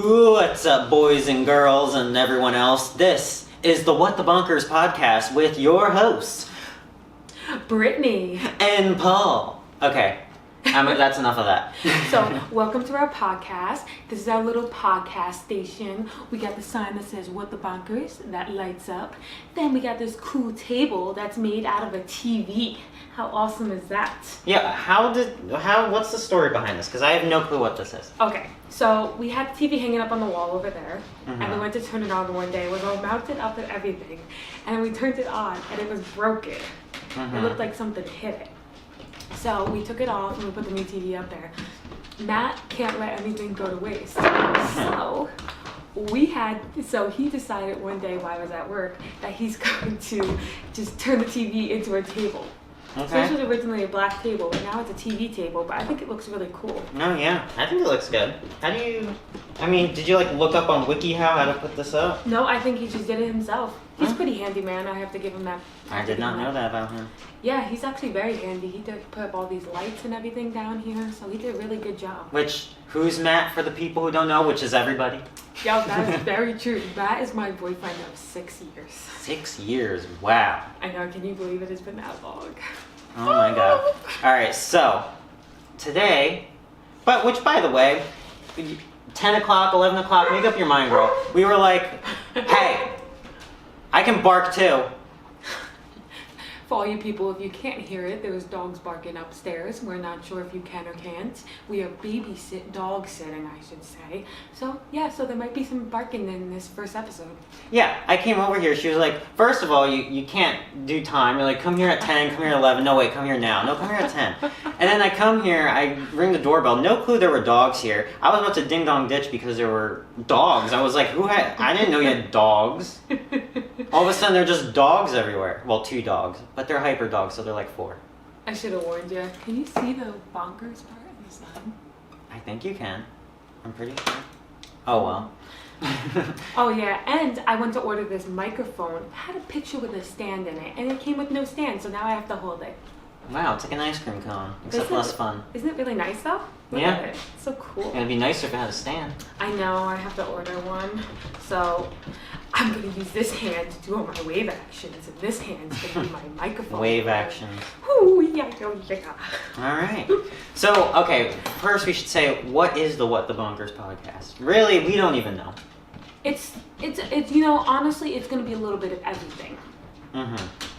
What's up, boys and girls and everyone else? This is the What the Bonkers Podcast with your hosts, Brittney and Paul. Okay, that's enough of that. So, welcome to our podcast. This is our little podcast station. We got the sign that says What the Bonkers that lights up. Then we got this cool table that's made out of a TV. How awesome is that? Yeah, what's the story behind this? Because I have no clue what this is. Okay, so we had the TV hanging up on the wall over there, and we went to turn it on one day. It was all mounted up and everything, and we turned it on, and it was broken. It looked like something hit it. So we took it off and we put the new TV up there. Matt can't let anything go to waste. So he decided one day while I was at work that he's going to just turn the TV into a table. Okay. So this was originally a black table, but now it's a TV table, but I think it looks really cool. Oh yeah, I think it looks good. Did you look up on WikiHow how to put this up? No, I think he just did it himself. He's pretty handy, man. I have to give him that. I did not know that about him. Yeah, he's actually very handy. He did put up all these lights and everything down here, so he did a really good job. Who's Matt for the people who don't know, which is everybody? Yeah, that is very true. Matt is my boyfriend of 6 years. 6 years, wow. I know, can you believe it has been that long? Oh my god. Alright, so, today, which by the way, 10 o'clock, 11 o'clock, make up your mind, girl. We were like, hey, I can bark too. For all you people, if you can't hear it, there was dogs barking upstairs. We're not sure if you can or can't. We are dog sitting, I should say. So, yeah, there might be some barking in this first episode. Yeah, I came over here. She was like, first of all, you can't do time. You're like, come here at 10, come here at 11. No, wait, come here now. No, come here at 10. And then I come here, I ring the doorbell. No clue there were dogs here. I was about to ding-dong ditch because there were dogs. I was like, I didn't know you had dogs. All of a sudden, there are just dogs everywhere. Well, 2 dogs. But they're hyper dogs, so they're like 4. I should have warned you. Can you see the bonkers part in the sun? I think you can. I'm pretty sure. Oh, well. Oh, yeah. And I went to order this microphone. It had a picture with a stand in it. And it came with no stand, so now I have to hold it. Wow, it's like an ice cream cone, except less fun. Isn't it really nice, though? Look Yeah. at it. It's so cool. It'd be nicer if it had a stand. I know. I have to order one. So I'm going to use this hand to do all my wave actions, and this hand's going to be my microphone. Wave actions. Ooh, yeah, yeah. All right. So, okay, first we should say, what is the What the Bonkers podcast? Really, we don't even know. It's honestly, it's going to be a little bit of everything.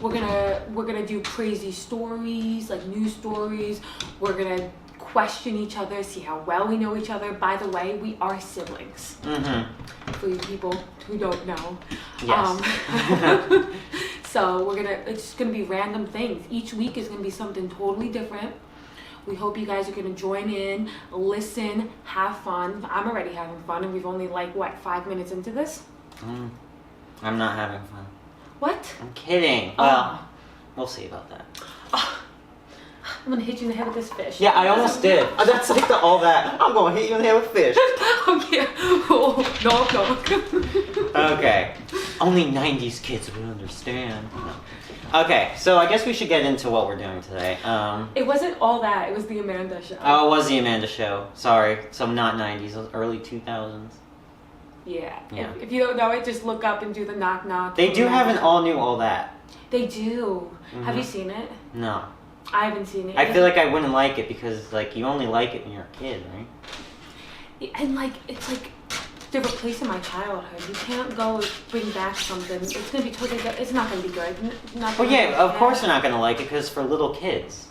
We're gonna do crazy stories, like news stories. We're gonna question each other, see how well we know each other. By the way, we are siblings. For you people who don't know. Yes. So it's gonna be random things. Each week is gonna be something totally different. We hope you guys are gonna join in, listen, have fun. I'm already having fun, and we've only 5 minutes into this. I'm not having fun. What? I'm kidding. Well, we'll see about that. I'm gonna hit you in the head with this fish. Yeah, I almost did. That's like all that. I'm gonna hit you in the head with fish. Okay. No. Okay. Only 90s kids would understand. No. Okay, so I guess we should get into what we're doing today. It wasn't all that. It was the Amanda show. Oh, it was the Amanda show. Sorry. So not 90s, early 2000s. Yeah. If you don't know it, just look up and do the knock knock. They do have an all new All That. They do. Have you seen it? No. I haven't seen it. I feel like I wouldn't like it because you only like it when you're a kid, right? And it's like a different place in my childhood. You can't go bring back something. It's gonna be totally good. It's not gonna be good. Well, yeah, of course you're not gonna like it because it's for little kids.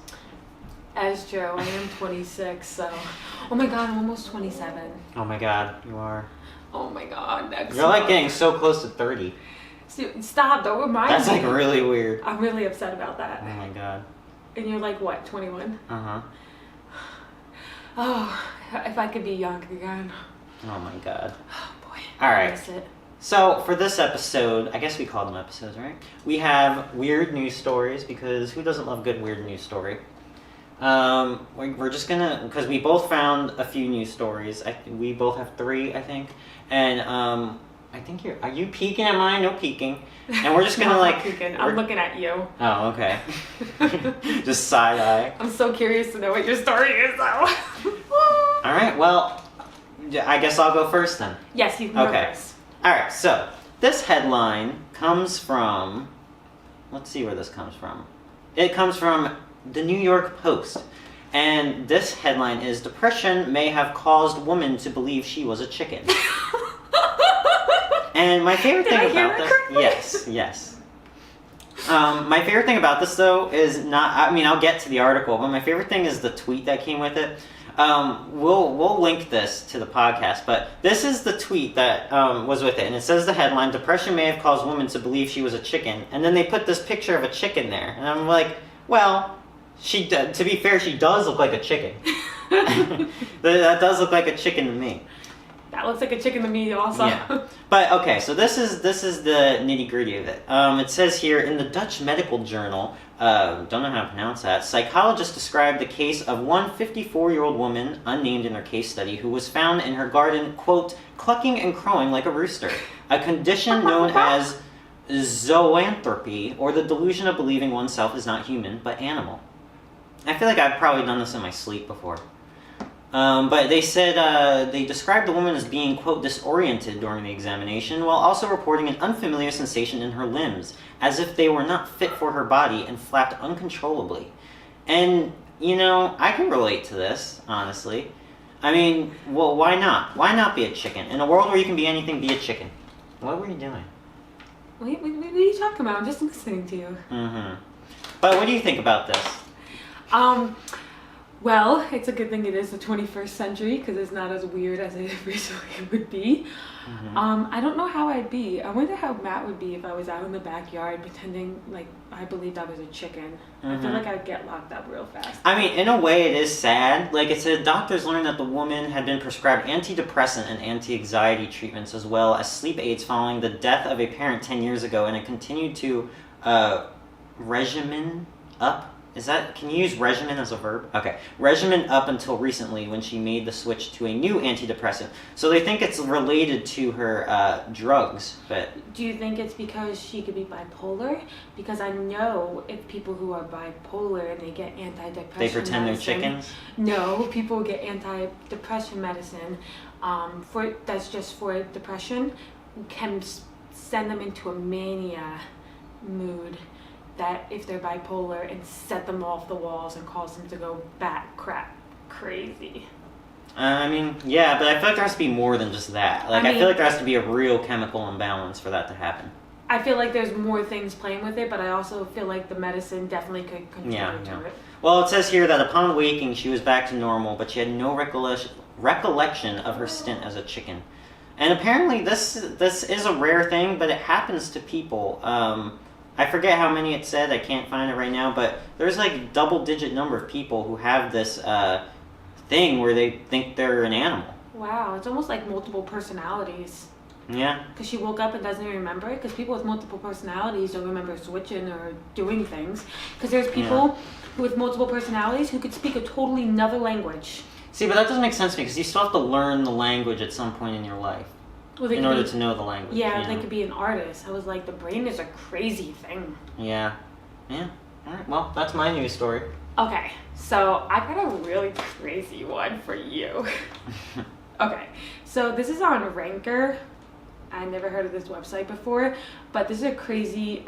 That's true. I am 26, so. Oh my god, I'm almost 27. Oh my god, you are. Oh my god, that's. You're getting so close to 30. Stop! Don't remind me. That's really weird. I'm really upset about that. Oh my god. And you're what, 21? Oh, if I could be young again. Oh my god. Oh boy. All right. I miss it. So for this episode, I guess we call them episodes, right? We have weird news stories because who doesn't love good weird news story? We're just gonna, because we both found a few news stories. We both have 3, I think. And I think are you peeking at mine? No peeking. And we're just gonna no, I'm looking at you. Oh, okay. Just side eye. I'm so curious to know what your story is, though. All right. Well, I guess I'll go first then. Yes, you can go first. All right, so this headline comes from, let's see where this comes from. It comes from the New York Post. And this headline is, "Depression may have caused woman to believe she was a chicken." And my favorite thing about this... Yes. My favorite thing about this, though, is not... I mean, I'll get to the article, but my favorite thing is the tweet that came with it. We'll link this to the podcast, but this is the tweet that was with it, and it says the headline, "Depression may have caused women to believe she was a chicken," and then they put this picture of a chicken there, and I'm like, well, to be fair, she does look like a chicken. That does look like a chicken to me. That looks like a chicken to me also. Yeah. But okay, so this is the nitty-gritty of it. It says here, in the Dutch medical journal, don't know how to pronounce that, psychologists described the case of one 54-year-old woman, unnamed in their case study, who was found in her garden, quote, "clucking and crowing like a rooster," a condition known as zoanthropy, or the delusion of believing oneself is not human, but animal. I feel like I've probably done this in my sleep before. But they said they described the woman as being, quote, "disoriented" during the examination, while also reporting an unfamiliar sensation in her limbs, as if they were not fit for her body and flapped uncontrollably. And, you know, I can relate to this, honestly. I mean, well, why not? Why not be a chicken? In a world where you can be anything, be a chicken. What were you doing? What are you talking about? I'm just listening to you. Mm-hmm. But what do you think about this? Well, it's a good thing it is the 21st century because it's not as weird as it originally would be. Mm-hmm. I don't know how I'd be. I wonder how Matt would be if I was out in the backyard pretending like I believed I was a chicken. Mm-hmm. I feel like I'd get locked up real fast. I mean, in a way, it is sad. Like it said, doctors learned that the woman had been prescribed antidepressant and anti-anxiety treatments as well as sleep aids following the death of a parent 10 years ago, and it continued to regimen up. Can you use regimen as a verb? Okay. Regimen up until recently when she made the switch to a new antidepressant. So they think it's related to her drugs, but... Do you think it's because she could be bipolar? Because I know if people who are bipolar and they get antidepressant they pretend medicine, they're chickens? No, people who get antidepressant medicine that's just for depression can send them into a mania mood. That if they're bipolar and set them off the walls and cause them to go crap crazy. I mean, yeah, but I feel like there has to be more than just that. Like, I feel like there has to be a real chemical imbalance for that to happen. I feel like there's more things playing with it, but I also feel like the medicine definitely could contribute to it. Well, it says here that upon waking, she was back to normal, but she had no recollection of her stint as a chicken. And apparently this is a rare thing, but it happens to people. I forget how many it said, I can't find it right now, but there's like a double-digit number of people who have this thing where they think they're an animal. Wow, it's almost like multiple personalities. Yeah. Because she woke up and doesn't even remember it, because people with multiple personalities don't remember switching or doing things. Because there's people with multiple personalities who could speak a totally another language. See, but that doesn't make sense to me, because you still have to learn the language at some point in your life. Well, in order to know the language. Yeah, they could be an artist. I was like, the brain is a crazy thing. Yeah. Yeah. All right. Well, that's my news story. Okay. So I got a really crazy one for you. Okay. So this is on Ranker. I never heard of this website before, but this is a crazy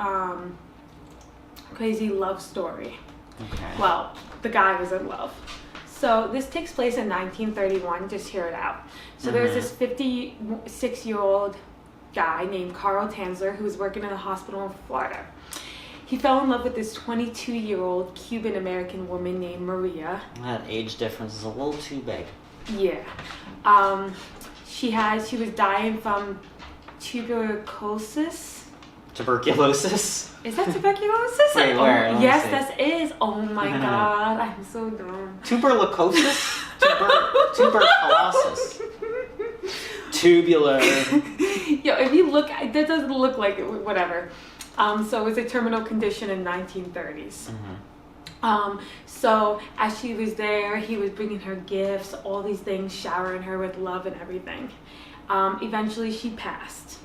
love story. Okay. Well, the guy was in love. So this takes place in 1931. Just hear it out. So there's this 56-year-old guy named Carl Tanzler who was working in a hospital in Florida. He fell in love with this 22-year-old Cuban-American woman named Maria. That age difference is a little too big. Yeah. She was dying from tuberculosis. Tuberculosis? Is that tuberculosis? Wait, where? Yes, that is. Oh my god, I'm so dumb. Tuberculosis? Tuberculosis. Tubular. Yo, if you look, that doesn't look like it, whatever. So it was a terminal condition in 1930s. So as she was there, he was bringing her gifts, all these things, showering her with love and everything. Eventually she passed.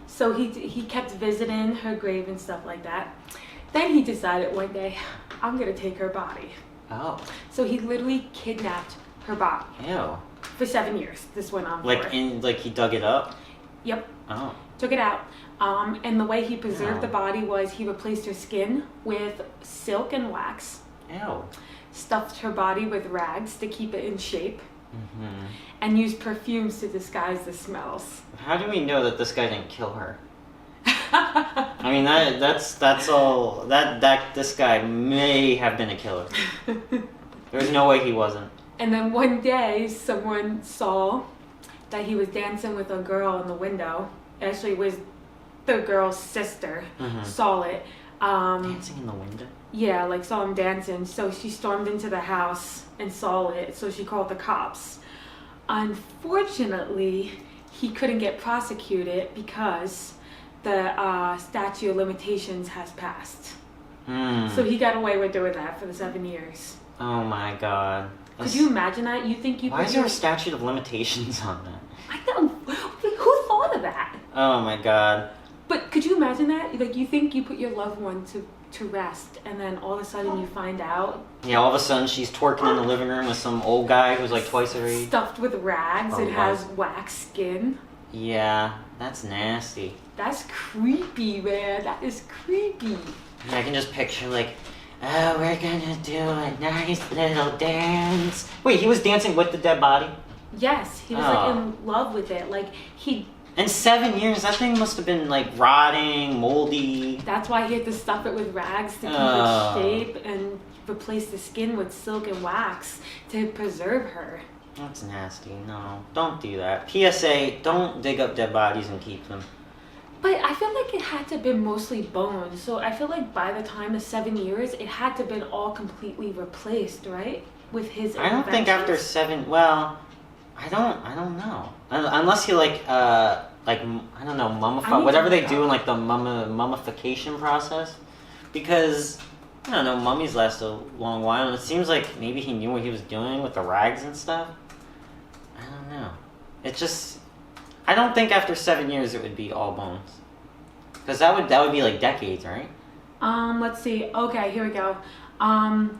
So he kept visiting her grave and stuff like that. Then he decided one day, I'm gonna take her body. Oh. So he literally kidnapped her body. Ew. For 7 years, this went on. Like he dug it up? Yep. Oh. Took it out. And the way he preserved the body was he replaced her skin with silk and wax. Ew. Stuffed her body with rags to keep it in shape. And used perfumes to disguise the smells. How do we know that this guy didn't kill her? I mean, that's all. This guy may have been a killer. There's no way he wasn't. And then one day, someone saw that he was dancing with a girl in the window. Actually, it was the girl's sister saw it. Dancing in the window? Yeah, like saw him dancing. So she stormed into the house and saw it. So she called the cops. Unfortunately, he couldn't get prosecuted because the statute of limitations has passed. So he got away with doing that for the 7 years. Oh my god. Could you imagine that? You think you? Why is there a statute of limitations on that? I don't. Who thought of that? Oh my god. But could you imagine that? Like, you think you put your loved one to rest, and then all of a sudden you find out. Yeah, all of a sudden she's twerking in the living room with some old guy who's like twice her age. Stuffed with rags. It has wax skin. Yeah, that's nasty. That's creepy, man. That is creepy. And I can just picture like, oh, we're gonna do a nice little dance. Wait, he was dancing with the dead body? Yes, he was like in love with it. Like he. In 7 years, that thing must have been like rotting, moldy. That's why he had to stuff it with rags to keep its shape and replace the skin with silk and wax to preserve her. That's nasty. No, don't do that. PSA, don't dig up dead bodies and keep them. But I feel like it had to have been mostly bones. So I feel like by the time of 7 years, it had to have been all completely replaced, right? With his I don't think after 7, well, I don't know. Unless you I don't know, mummify, whatever they do in like the mummification process. Because, I don't know, mummies last a long while, and it seems like maybe he knew what he was doing with the rags and stuff. I don't know. It just, I don't think after 7 years it would be all bones. Because that would be like decades, right? Let's see. Okay, here we go.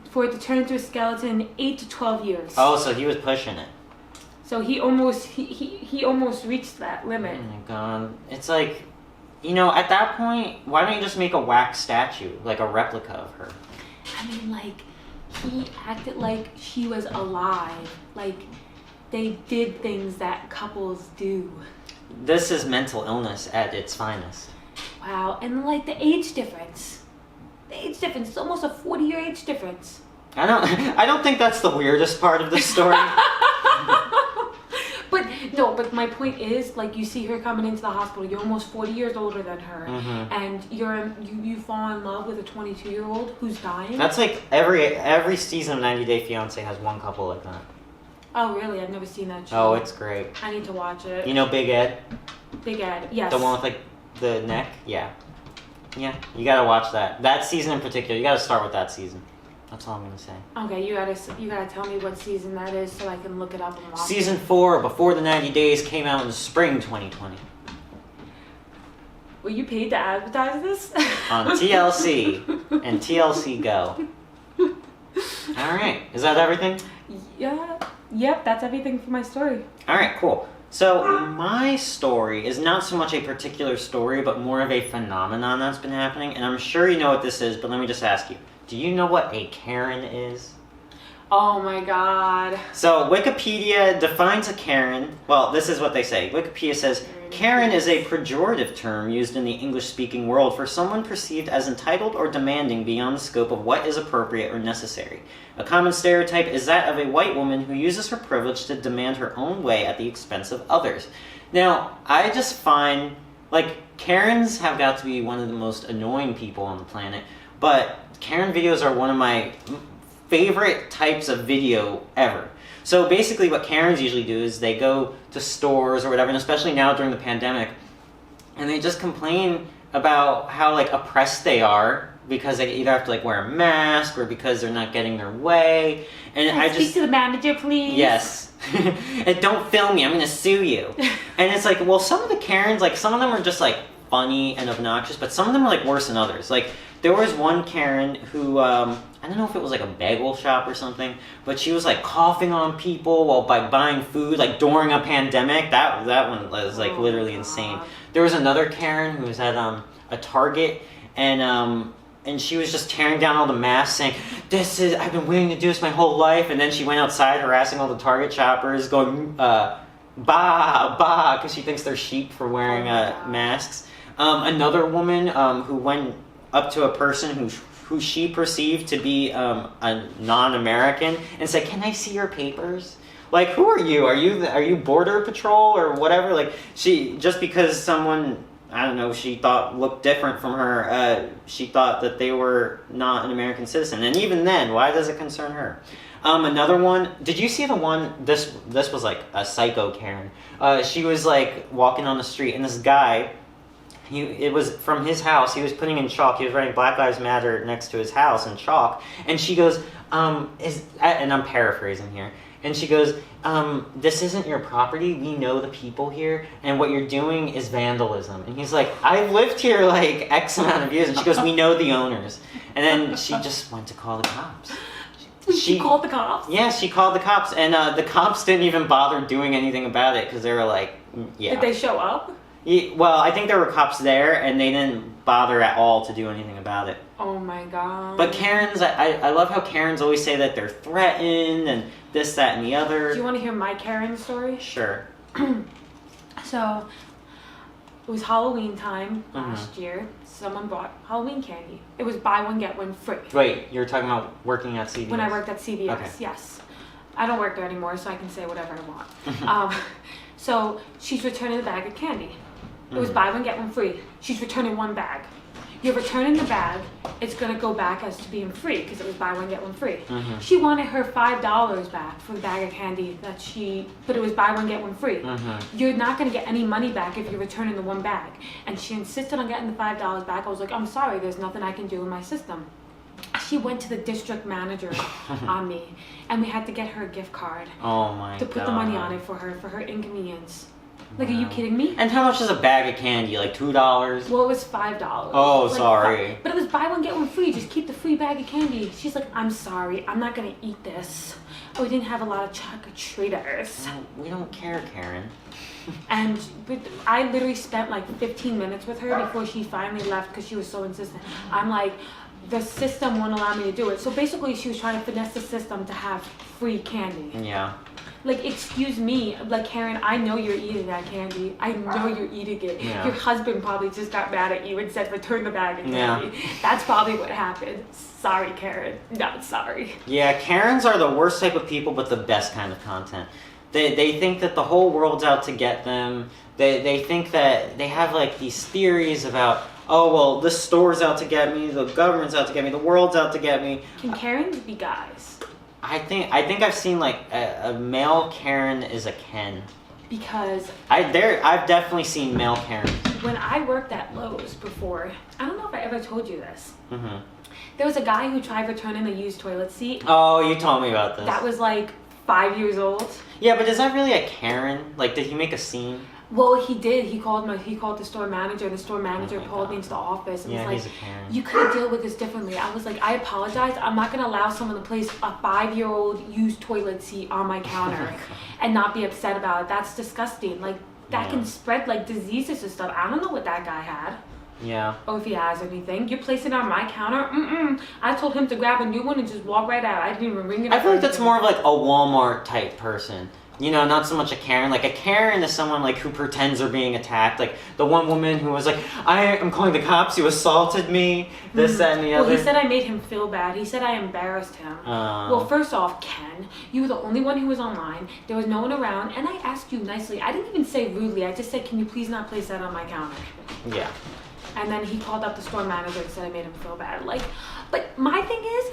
For it to turn into a skeleton, 8 to 12 years. Oh, so he was pushing it. So he almost reached that limit. Oh my god. It's like, at that point, why don't you just make a wax statue, like a replica of her? I mean, like, he acted like she was alive. Like, they did things that couples do. This is mental illness at its finest. Wow, and like the age difference. It's almost a 40-year age difference. I don't think that's the weirdest part of the story. But my point is, like, you see her coming into the hospital. You're almost 40 years older than her, and you fall in love with a 22-year-old who's dying. That's like every season of 90 Day Fiancé has one couple like that. Oh, really? I've never seen that show. Oh, it's great. I need to watch it. You know Big Ed? Big Ed, yes. The one with like the neck? Yeah. Yeah, you gotta watch that. That season in particular, you gotta start with that season. That's all I'm gonna say. Okay, you gotta tell me what season that is so I can look it up and watch Season 4, Before the 90 Days, came out in spring 2020. Were you paid to advertise this? On TLC and TLC Go. Alright, is that everything? Yeah. Yep, that's everything for my story. Alright, cool. So, my story is not so much a particular story, but more of a phenomenon that's been happening. And I'm sure you know what this is, but let me just ask you. Do you know what a Karen is? Oh my god. So, Wikipedia defines a Karen. Well, this is what they say. Wikipedia says, Karen is a pejorative term used in the English-speaking world for someone perceived as entitled or demanding beyond the scope of what is appropriate or necessary. A common stereotype is that of a white woman who uses her privilege to demand her own way at the expense of others. Now, I just find, Karens have got to be one of the most annoying people on the planet, but Karen videos are one of my favorite types of video ever. So basically what Karens usually do is they go to stores or whatever, and especially now during the pandemic, and they just complain about how oppressed they are because they either have to wear a mask or because they're not getting their way. And I just speak to the manager, please. Yes. And don't film me, I'm gonna sue you. And it's well, some of the Karens, some of them are just funny and obnoxious, but some of them are like worse than others. Like there was one Karen who I don't know if it was like a bagel shop or something, but she was like coughing on people while buying food, like during a pandemic. That one was like literally insane. There was another Karen who was at a Target, and she was just tearing down all the masks, saying, I've been waiting to do this my whole life. And then she went outside harassing all the Target shoppers, going bah because she thinks they're sheep for wearing masks. Another woman who went up to a person who she perceived to be a non-American and said, "Can I see your papers?" Like, who are you? Are you Border Patrol or whatever? Like, she, just because someone, I don't know, she thought looked different from her, she thought that they were not an American citizen. And even then, why does it concern her? Another one, did you see the one, this was like a psycho Karen. She was like walking on the street, and this guy, it was from his house, he was putting in chalk, he was writing Black Lives Matter next to his house in chalk, and she goes, and I'm paraphrasing here, and she goes, this isn't your property, we know the people here, and what you're doing is vandalism. And he's like, I've lived here like X amount of years, and she goes, we know the owners. And then she just went to call the cops. She called the cops? Yeah, she called the cops, and the cops didn't even bother doing anything about it, because they were like, yeah. Did they show up? Yeah, well, I think there were cops there, and they didn't bother at all to do anything about it. Oh my god. But Karens, I love how Karens always say that they're threatened, and this, that, and the other. Do you want to hear my Karen story? Sure. So, it was Halloween time last year. Someone bought Halloween candy. It was buy one, get one free. Wait, you're talking about working at CVS? When I worked at CVS, okay. Yes. I don't work there anymore, so I can say whatever I want. So, she's returning a bag of candy. It was buy one, get one free. She's returning one bag. You're returning the bag, it's going to go back as to being free because it was buy one, get one free. She wanted her $5 back for the bag of candy but it was buy one, get one free. You're not going to get any money back if you're returning the one bag. And she insisted on getting the $5 back. I was like, I'm sorry, there's nothing I can do in my system. She went to the district manager on me, and we had to get her a gift card to put the money on it for her inconvenience. Like, are you kidding me? And how much is a bag of candy? Like $2? Well, it was $5. Oh, like, sorry. But it was buy one, get one free. Just keep the free bag of candy. She's like, I'm sorry. I'm not going to eat this. Oh, we didn't have a lot of trick-or-treaters. Well, we don't care, Karen. But I literally spent like 15 minutes with her before she finally left because she was so insistent. I'm like, the system won't allow me to do it. So basically, she was trying to finesse the system to have free candy. Yeah. Like, excuse me, like, Karen, I know you're eating that candy. I know you're eating it. Yeah. Your husband probably just got mad at you and said, return the bag of candy. Yeah. That's probably what happened. Sorry, Karen. Not sorry. Yeah, Karens are the worst type of people, but the best kind of content. They think that the whole world's out to get them. They think that they have, like, these theories about, oh, well, this store's out to get me, the government's out to get me, the world's out to get me. Can Karens be guys? I think I've seen like a male Karen is a Ken. Because I've definitely seen male Karens. When I worked at Lowe's before, I don't know if I ever told you this. There was a guy who tried returning a used toilet seat. Oh, you told me about this. That was like 5 years old. Yeah, but is that really a Karen? Like, did he make a scene? Well, he did. He called the store manager, and the store manager pulled me into the office and was like, he's a Karen. You could deal with this differently. I was like, I apologize. I'm not going to allow someone to place a 5-year-old used toilet seat on my counter and not be upset about it. That's disgusting. Like, that can spread, like, diseases and stuff. I don't know what that guy had. Yeah. Or if he has anything. You're placing it on my counter? I told him to grab a new one and just walk right out. I didn't even ring it up. I feel like that's more of like a Walmart type person. You know, not so much a Karen. Like, a Karen is someone, like, who pretends they're being attacked. Like, the one woman who was like, I am calling the cops, you assaulted me, this, that, and the other. Well, he said I made him feel bad. He said I embarrassed him. Well, first off, Ken, you were the only one who was online. There was no one around. And I asked you nicely. I didn't even say rudely. I just said, can you please not place that on my counter? Yeah. And then he called up the store manager and said I made him feel bad. Like, But my thing is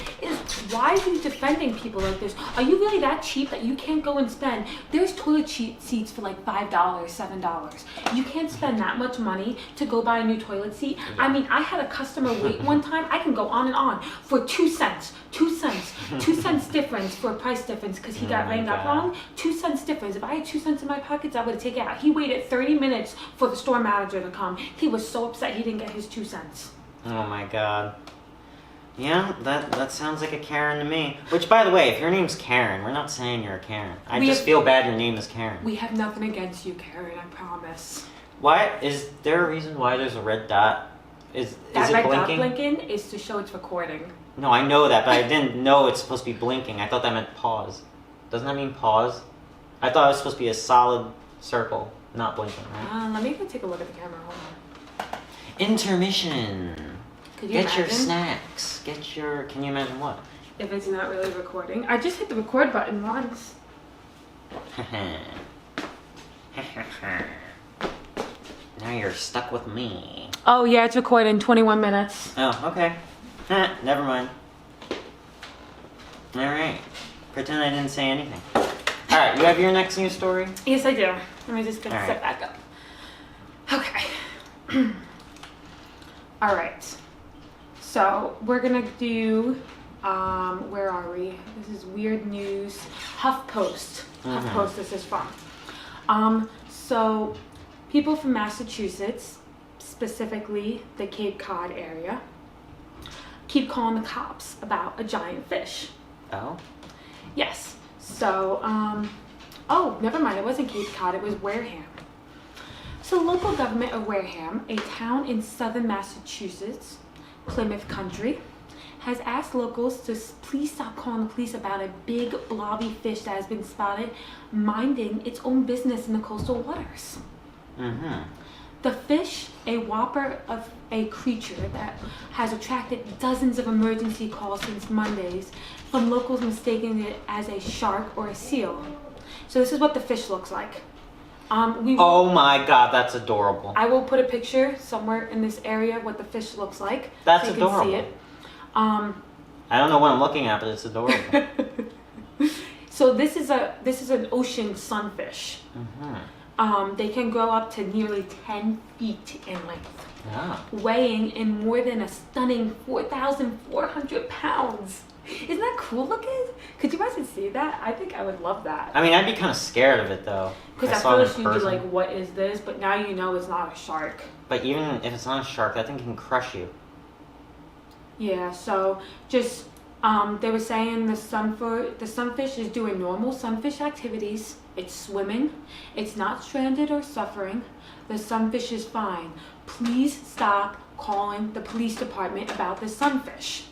why are you defending people like this? Are you really that cheap that you can't go and spend? There's toilet seats for like $5, $7. You can't spend that much money to go buy a new toilet seat. I mean, I had a customer wait one time. I can go on and on for 2 cents. 2 cents. 2 cents difference for a price difference because he got rang up wrong. 2 cents difference. If I had 2 cents in my pockets, I would have taken it out. He waited 30 minutes for the store manager to come. He was so upset he didn't get his 2 cents. Oh my god. Yeah, that sounds like a Karen to me. Which, by the way, if your name's Karen, we're not saying you're a Karen. I just feel bad your name is Karen. We have nothing against you, Karen, I promise. Why? Is there a reason why there's a red dot? Is it blinking? That red dot blinking is to show it's recording. No, I know that, but I didn't know it's supposed to be blinking. I thought that meant pause. Doesn't that mean pause? I thought it was supposed to be a solid circle, not blinking, right? Let me go take a look at the camera. Hold on. Intermission. Could you imagine? Your snacks. Can you imagine what? If it's not really recording. I just hit the record button once. Now you're stuck with me. Oh yeah, it's recording 21 minutes. Oh, okay. Never mind. Alright. Pretend I didn't say anything. Alright, you have your next news story? Yes, I do. Let me just get set back up. Okay. Alright. So, we're gonna do, where are we? This is weird news. HuffPost. HuffPost this is from. So, people from Massachusetts, specifically the Cape Cod area, keep calling the cops about a giant fish. Oh? Yes. So, oh, never mind. It wasn't Cape Cod. It was Wareham. So, local government of Wareham, a town in southern Massachusetts, Plymouth country, has asked locals to please stop calling the police about a big blobby fish that has been spotted minding its own business in the coastal waters. Mm-hmm. The fish, a whopper of a creature that has attracted dozens of emergency calls since Mondays from locals mistaking it as a shark or a seal. So this is what the fish looks like. Oh my god, that's adorable. I will put a picture somewhere in this area what the fish looks like. That's so you adorable. can see it. I don't know what I'm looking at, but it's adorable. So this is an ocean sunfish. Mm-hmm. They can grow up to nearly 10 feet in length, weighing in more than a stunning 4,400 pounds. Isn't that cool looking? Could you guys see that? I think I would love that. I mean, I'd be kind of scared of it though. Because at first you'd be like, what is this? But now you know it's not a shark. But even if it's not a shark, that thing can crush you. Yeah, so just, they were saying the sunfish is doing normal sunfish activities. It's swimming. It's not stranded or suffering. The sunfish is fine. Please stop calling the police department about the sunfish.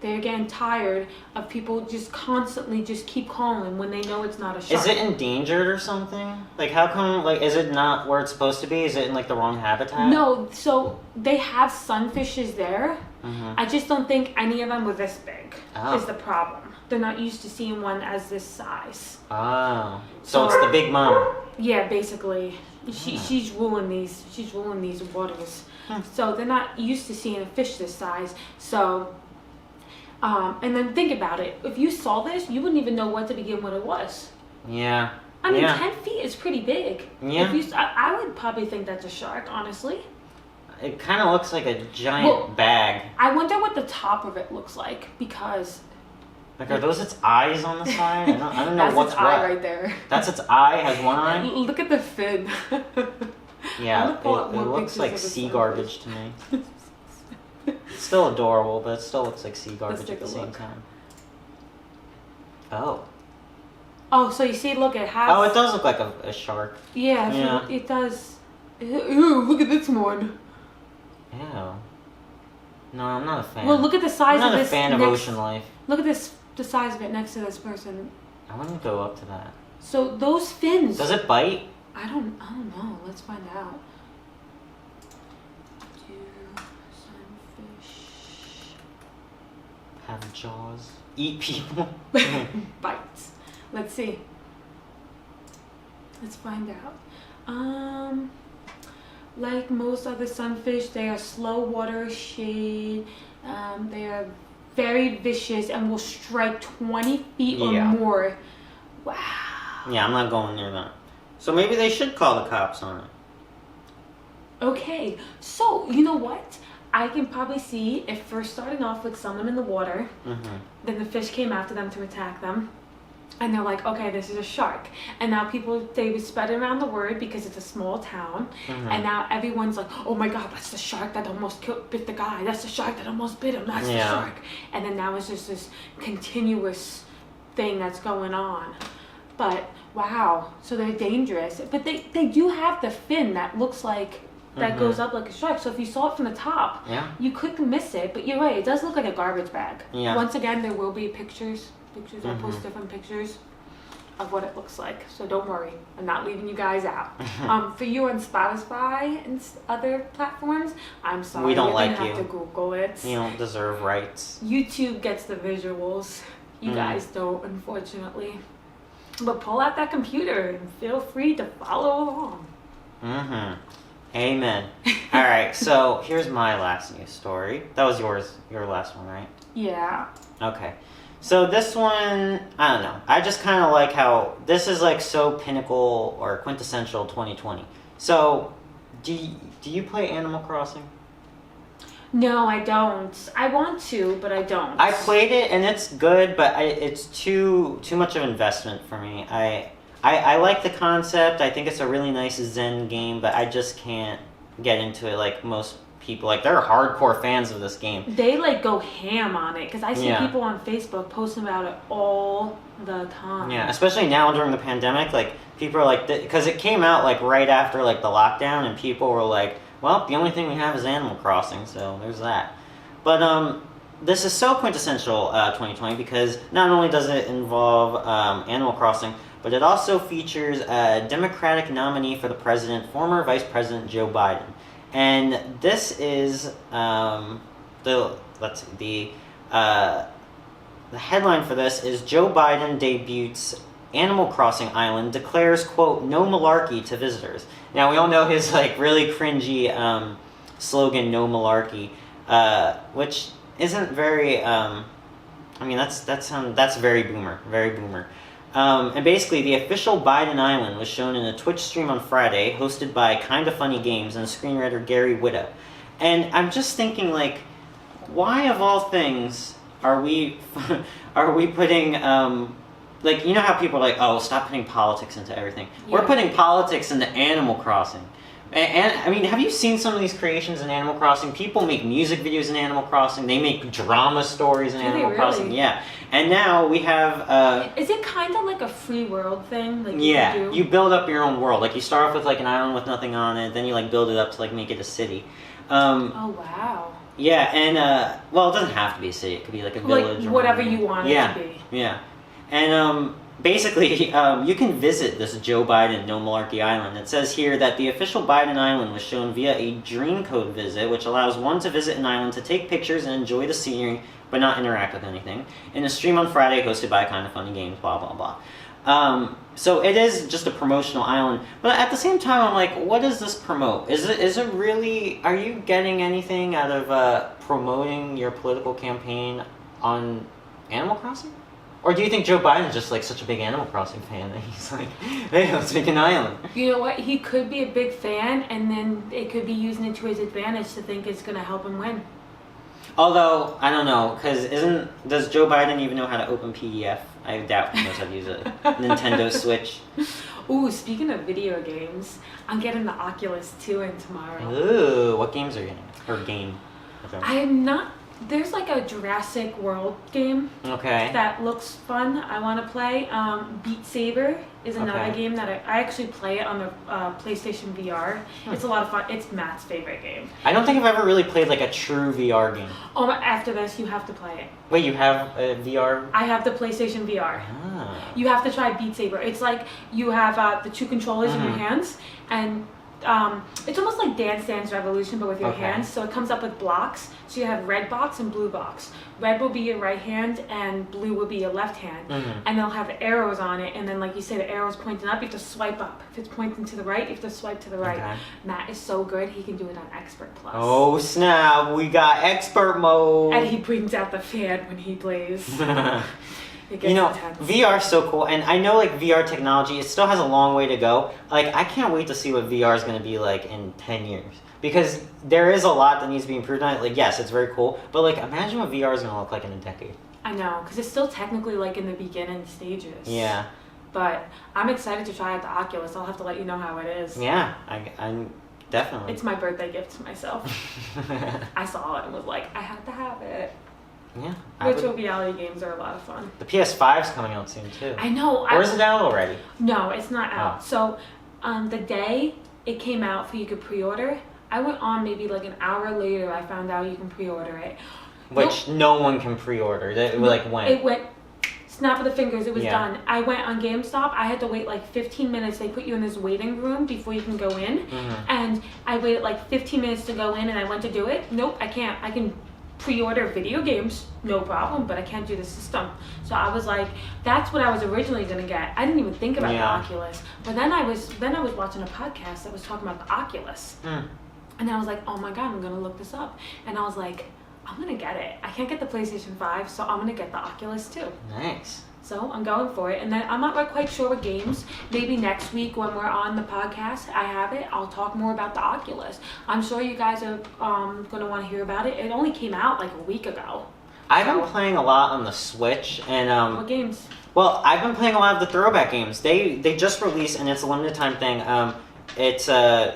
They're getting tired of people just constantly just keep calling when they know it's not a shark. Is it endangered or something? Like, how come, like, is it not where it's supposed to be? Is it in, like, the wrong habitat? No, so they have sunfishes there. Mm-hmm. I just don't think any of them were this big is the problem. They're not used to seeing one as this size. Oh. So it's the big mom. Yeah, basically. She's ruling these waters. So they're not used to seeing a fish this size. So... and then think about it. If you saw this, you wouldn't even know what to begin with it was. Yeah. I mean, 10 feet is pretty big. Yeah. I would probably think that's a shark, honestly. It kind of looks like a giant bag. I wonder what the top of it looks like, because... Like, are those its eyes on the side? I don't know what's its eye right there. That's its eye? Has one eye? Look at the fin. Yeah, it looks like sea garbage to me. It's still adorable, but it still looks like sea garbage at the same time. Oh. Oh, so you see, look, it has... Oh, it does look like a shark. Yeah, it does. Ew, look at this one. Ew. No, I'm not a fan. Well, look at the size of this... I'm not a fan of ocean life. Look at the size of it next to this person. I wouldn't go up to that. So those fins... Does it bite? I don't know. Let's find out. Have jaws. Eat people. Bites. Let's see. Let's find out. Like most other sunfish, they are slow water shade They are very vicious and will strike 20 feet or Yeah. more. Wow. Yeah, I'm not going near that. So maybe they should call the cops on it. Okay, so you know what? I can probably see if first starting off with someone in the water, then the fish came after them to attack them. And they're like, okay, this is a shark. And now people, they would spread around the word because it's a small town. And now everyone's like, oh my God, that's the shark that almost bit the guy. That's the shark that almost bit him. That's the shark. And then now it's just this continuous thing that's going on. But wow, so they're dangerous. But they do have the fin that looks like, that goes up like a shark. So if you saw it from the top, you couldn't miss it. But you're right, it does look like a garbage bag. Yeah. Once again, there will be pictures. I'll post different pictures of what it looks like. So don't worry, I'm not leaving you guys out. For you on Spotify and other platforms, I'm sorry. We don't you're like gonna you. have to Google it. You don't deserve rights. YouTube gets the visuals. You guys don't, unfortunately. But pull out that computer and feel free to follow along. Amen. All right, so here's my last news story. That was your last one, right? Yeah. Okay. So this one, I don't know. I just kind of like how this is like so pinnacle or quintessential 2020. So, do you play Animal Crossing? No, I don't. I want to, but I don't. I played it and it's good, but it's too much of an investment for me. I like the concept. I think it's a really nice Zen game, but I just can't get into it like most people. Like, they're hardcore fans of this game. They like go ham on it because I see people on Facebook posting about it all the time. Yeah, especially now during the pandemic, like people are like, because it came out like right after like the lockdown, and people were like, well, the only thing we have is Animal Crossing, so there's that. But this is so quintessential 2020 because not only does it involve Animal Crossing, but it also features a Democratic nominee for the president, former Vice President Joe Biden. And this is the headline for this is Joe Biden debuts Animal Crossing Island, declares, quote, no malarkey to visitors. Now, we all know his like really cringy slogan, no malarkey, which isn't very, that's very boomer, very boomer. And basically, the official Biden Island was shown in a Twitch stream on Friday, hosted by Kinda Funny Games and screenwriter Gary Whitta. And I'm just thinking, like, why of all things are we putting, like, you know how people are like, oh, stop putting politics into everything. Yeah. We're putting politics into Animal Crossing. And I mean, have you seen some of these creations in Animal Crossing? People make music videos in Animal Crossing. They make drama stories in Animal Crossing. Yeah. And now we have... is it kind of like a free world thing? Like you build up your own world. Like, you start off with like an island with nothing on it, then you like build it up to like make it a city. Oh, wow. Yeah, and well, it doesn't have to be a city. It could be like a village. Like whatever you want it to be. Yeah. And basically, you can visit this Joe Biden No Malarkey Island. It says here that the official Biden Island was shown via a dream code visit, which allows one to visit an island to take pictures and enjoy the scenery, but not interact with anything, in a stream on Friday hosted by Kinda Funny Games, blah, blah, blah. So it is just a promotional island, but at the same time, I'm like, what does this promote? Is it really, are you getting anything out of promoting your political campaign on Animal Crossing? Or do you think Joe Biden's just like such a big Animal Crossing fan that he's like, hey, let's make an island? You know what? He could be a big fan, and then it could be using it to his advantage to think it's going to help him win. Although, I don't know, because does Joe Biden even know how to open PDF? I doubt he knows how to use a Nintendo Switch. Ooh, speaking of video games, I'm getting the Oculus 2 in tomorrow. Ooh, what games are you getting? Or game? Okay. I am not... There's like a Jurassic World game that looks fun. I want to play. Beat Saber is another game that I actually play it on the PlayStation VR. It's a lot of fun. It's Matt's favorite game. I don't think I've ever really played like a true VR game. Oh, after this, you have to play it. Wait, you have a VR? I have the PlayStation VR. You have to try Beat Saber. It's like you have the two controllers in your hands, and it's almost like Dance Dance Revolution, but with your Okay. hands. So it comes up with blocks. So you have red box and blue box. Red will be your right hand, and blue will be your left hand. And they'll have arrows on it. And then, like you say, the arrow's pointing up. You have to swipe up. If it's pointing to the right, you have to swipe to the right. Okay. Matt is so good. He can do it on Expert Plus. Oh snap! We got expert mode. And he brings out the fan when he plays. It gets You know, intense. VR is so cool, and I know like VR technology, it still has a long way to go. Like, I can't wait to see what VR is going to be like in 10 years. Because there is a lot that needs to be improved on it. Like, yes, it's very cool, but like, imagine what VR is going to look like in a decade. I know, because it's still technically like in the beginning stages. Yeah. But I'm excited to try out the Oculus. I'll have to let you know how it is. Yeah, I'm definitely. It's my birthday gift to myself. I saw it and was like, I have to have it. Yeah. Virtual reality games are a lot of fun. The PS5's coming out soon too. I know. Or is it out already? No, it's not out. Oh. So, the day it came out for you could pre-order, I went on maybe like an hour later. I found out you can pre-order it. Which no one can pre-order. Like when? It went snap of the fingers. It was Yeah. done. I went on GameStop. I had to wait like 15 minutes. They put you in this waiting room before you can go in, and I waited like 15 minutes to go in, and I went to do it. Nope, I can't. I can pre-order video games, no problem, but I can't do the system. So I was like, that's what I was originally gonna get. I didn't even think about the Oculus. But then I was watching a podcast that was talking about the Oculus. And I was like, oh my god, I'm gonna look this up. And I was like, I'm gonna get it. I can't get the PlayStation 5, so I'm gonna get the Oculus too. Nice. So I'm going for it. And then I'm not quite sure what games. Maybe next week when we're on the podcast, I have it, I'll talk more about the Oculus. I'm sure you guys are going to want to hear about it. It only came out like a week ago. I've been playing a lot on the Switch, and What games? well, I've been playing a lot of the throwback games. They just released, and it's a limited time thing. It's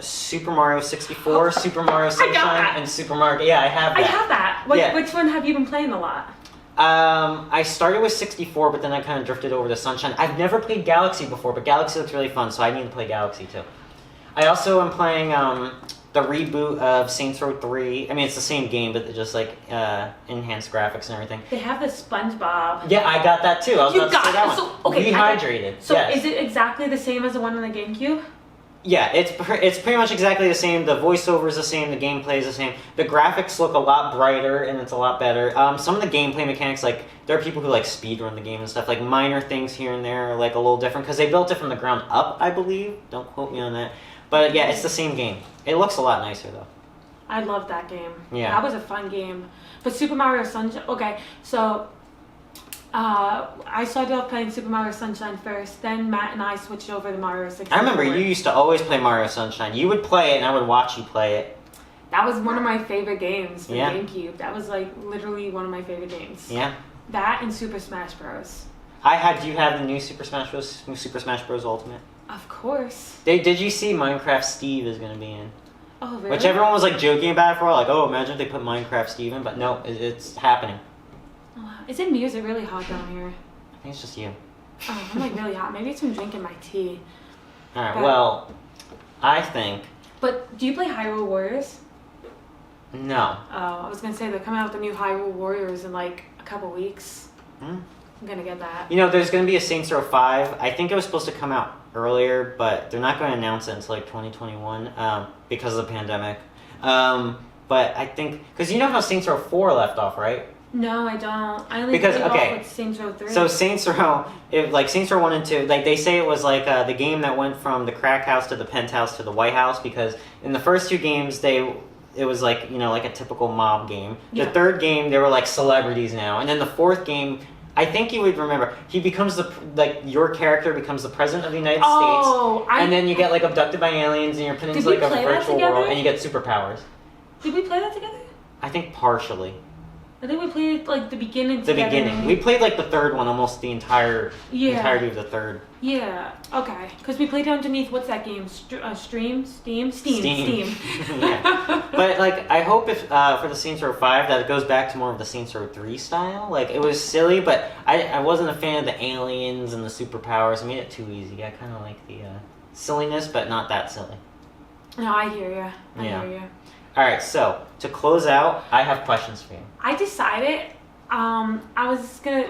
Super Mario 64, Super Mario Sunshine, and Super Mario. Yeah, I have that. I have that. Which one have you been playing a lot? I started with 64, but then I kind of drifted over to Sunshine. I've never played Galaxy before, but Galaxy looks really fun, so I need to play Galaxy too. I also am playing the reboot of Saints Row 3. I mean, it's the same game, but just like enhanced graphics and everything. They have the SpongeBob. Yeah, I got that too. I was You about to say got that it. one. So, okay, Rehydrated. So yes. is it exactly the same as the one on the GameCube? Yeah, it's pretty much exactly the same. The voiceover is the same. The gameplay is the same. The graphics look a lot brighter and it's a lot better. Some of the gameplay mechanics, like there are people who like speedrun the game and stuff. Like minor things here and there are like a little different because they built it from the ground up, I believe. Don't quote me on that. But yeah, it's the same game. It looks a lot nicer though. I love that game. Yeah. That was a fun game. But Super Mario Sunshine. Okay, so I started off playing Super Mario Sunshine first. Then Matt and I switched over to Mario 64. I remember you used to always play Mario Sunshine. You would play it, and I would watch you play it. That was one of my favorite games for Yeah. GameCube. That was like literally one of my favorite games. Yeah. That and Super Smash Bros. Do you have the new Super Smash Bros. Ultimate? Of course. Did you see Minecraft Steve is going to be in? Oh, really? Which everyone was like joking about it for, like, oh, imagine if they put Minecraft Steve in, but no, it's happening. Oh, wow. Is it me? Is it really hot down here? I think it's just you. Oh, I'm like really hot. Maybe it's from drinking my tea. Alright, But- well, I think... But do you play Hyrule Warriors? No. Oh, I was gonna say they're coming out with the new Hyrule Warriors in like a couple weeks. Hmm? I'm gonna get that. You know, there's going to be a Saints Row 5. I think it was supposed to come out earlier, but they're not going to announce it until like 2021 because of the pandemic. But I think... Because you know how Saints Row 4 left off, right? No, I don't. I only Because, played okay. off with Saints Row 3. So Saints Row, Saints Row 1 and 2, like they say it was like the game that went from the crack house to the penthouse to the White House, because in the first two games it was like, you know, like a typical mob game. The Yeah. third game, they were like celebrities now, and then the fourth game, I think you would remember, he becomes your character becomes the president of the United States, and then you get like abducted by aliens, and you're put into like a virtual world, and you get superpowers. Did we play that together? I think partially. I think we played like the beginning The together. beginning. We played like the third one, almost the entirety of the third. Yeah. Okay. Because we played underneath. What's that game? Steam. Yeah. But like, I hope if for the Saints Row 5 that it goes back to more of the Saints Row 3 style. Like it was silly, but I wasn't a fan of the aliens and the superpowers. It made it too easy. I kind of like the silliness, but not that silly. No, I hear you. I hear you. All right. So to close out, I have questions for you. I decided. I was gonna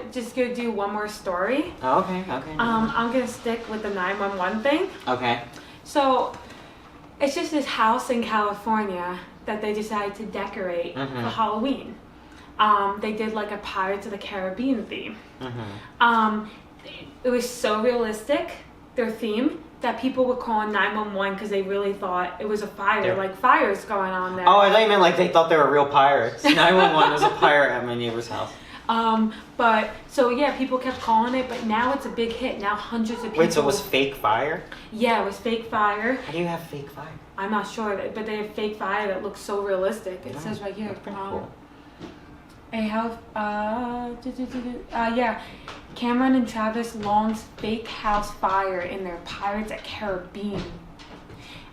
do one more story. Oh, okay. I'm gonna stick with the 911 thing. Okay. So, It's just this house in California that they decided to decorate for Halloween. They did like a Pirates of the Caribbean theme. It was so realistic, their theme, that people were calling 911 because they really thought it was a fire, like fires going on there. Oh, I thought you meant like they thought they were real pirates. 911 was a pirate at my neighbor's house. But so yeah, people kept calling it, but now it's a big hit. Now hundreds of people. Wait, so it was fake fire? Yeah, it was fake fire. How do you have fake fire? I'm not sure, but they have fake fire that looks so realistic. It says right here. That's pretty cool. They have, yeah, Cameron and Travis Long's fake house fire in their Pirates of Caribbean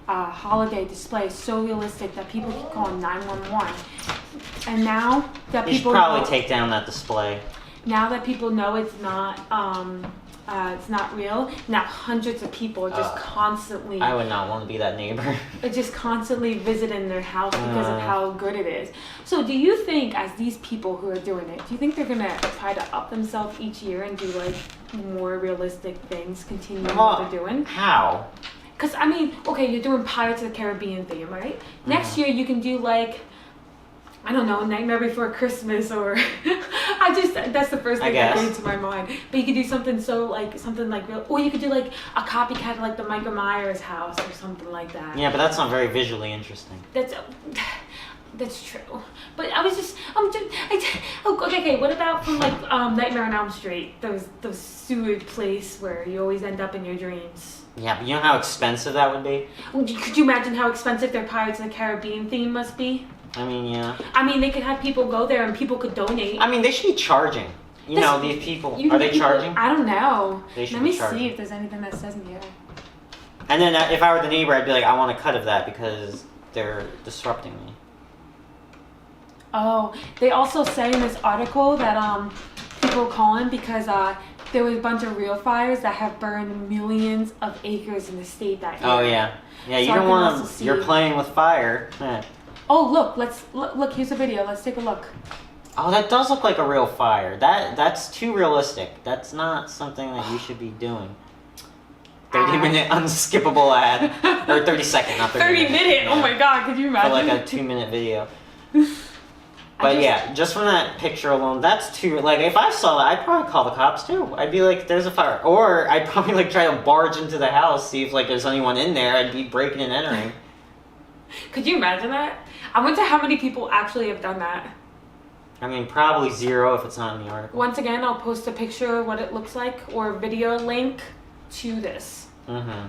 holiday display is so realistic that people keep calling 911. And now that you people should probably take down that display. Now that people know it's not real, now hundreds of people are just constantly. I would not want to be that neighbor. Just constantly visiting their house because of how good it is. So do you think, as these people who are doing it, do you think they're gonna try to up themselves each year and do like more realistic things, continuing what they're doing? How? Because I mean, okay, you're doing Pirates of the Caribbean theme, right? Next year you can do like, I don't know, Nightmare Before Christmas, or that's the first thing that came to my mind. But you could do something real, or you could do like a copycat of like the Michael Myers house or something like that. Yeah, but that's not very visually interesting. That's true. But I was just, okay, what about from like Nightmare on Elm Street, those sewage place where you always end up in your dreams? Yeah, but you know how expensive that would be? Could you imagine how expensive their Pirates of the Caribbean theme must be? I mean, yeah. I mean, they could have people go there and people could donate. I mean, they should be charging. You know, these people. Are they charging? I don't know. They should Let be me charging. see if there's anything that says in here. And then if I were the neighbor, I'd be like, I want a cut of that because they're disrupting me. Oh, they also say in this article that people are calling because there was a bunch of real fires that have burned millions of acres in the state that year. Oh, yeah. Yeah, So you don't want to... You're playing with fire. Oh, look, look, here's a video. Let's take a look. Oh, that does look like a real fire. That's too realistic. That's not something that you should be doing. 30-minute unskippable ad. Or 30-second, not 30 minute? Yeah. Oh my god, could you imagine? For like a 2-minute video. But yeah, just from that picture alone, that's too... Like, if I saw that, I'd probably call the cops too. I'd be like, there's a fire. Or I'd probably like try to barge into the house, see if like there's anyone in there. I'd be breaking and entering. Could you imagine that? I wonder how many people actually have done that. I mean, probably 0 if it's not in the article. Once again, I'll post a picture of what it looks like or a video link to this. Let's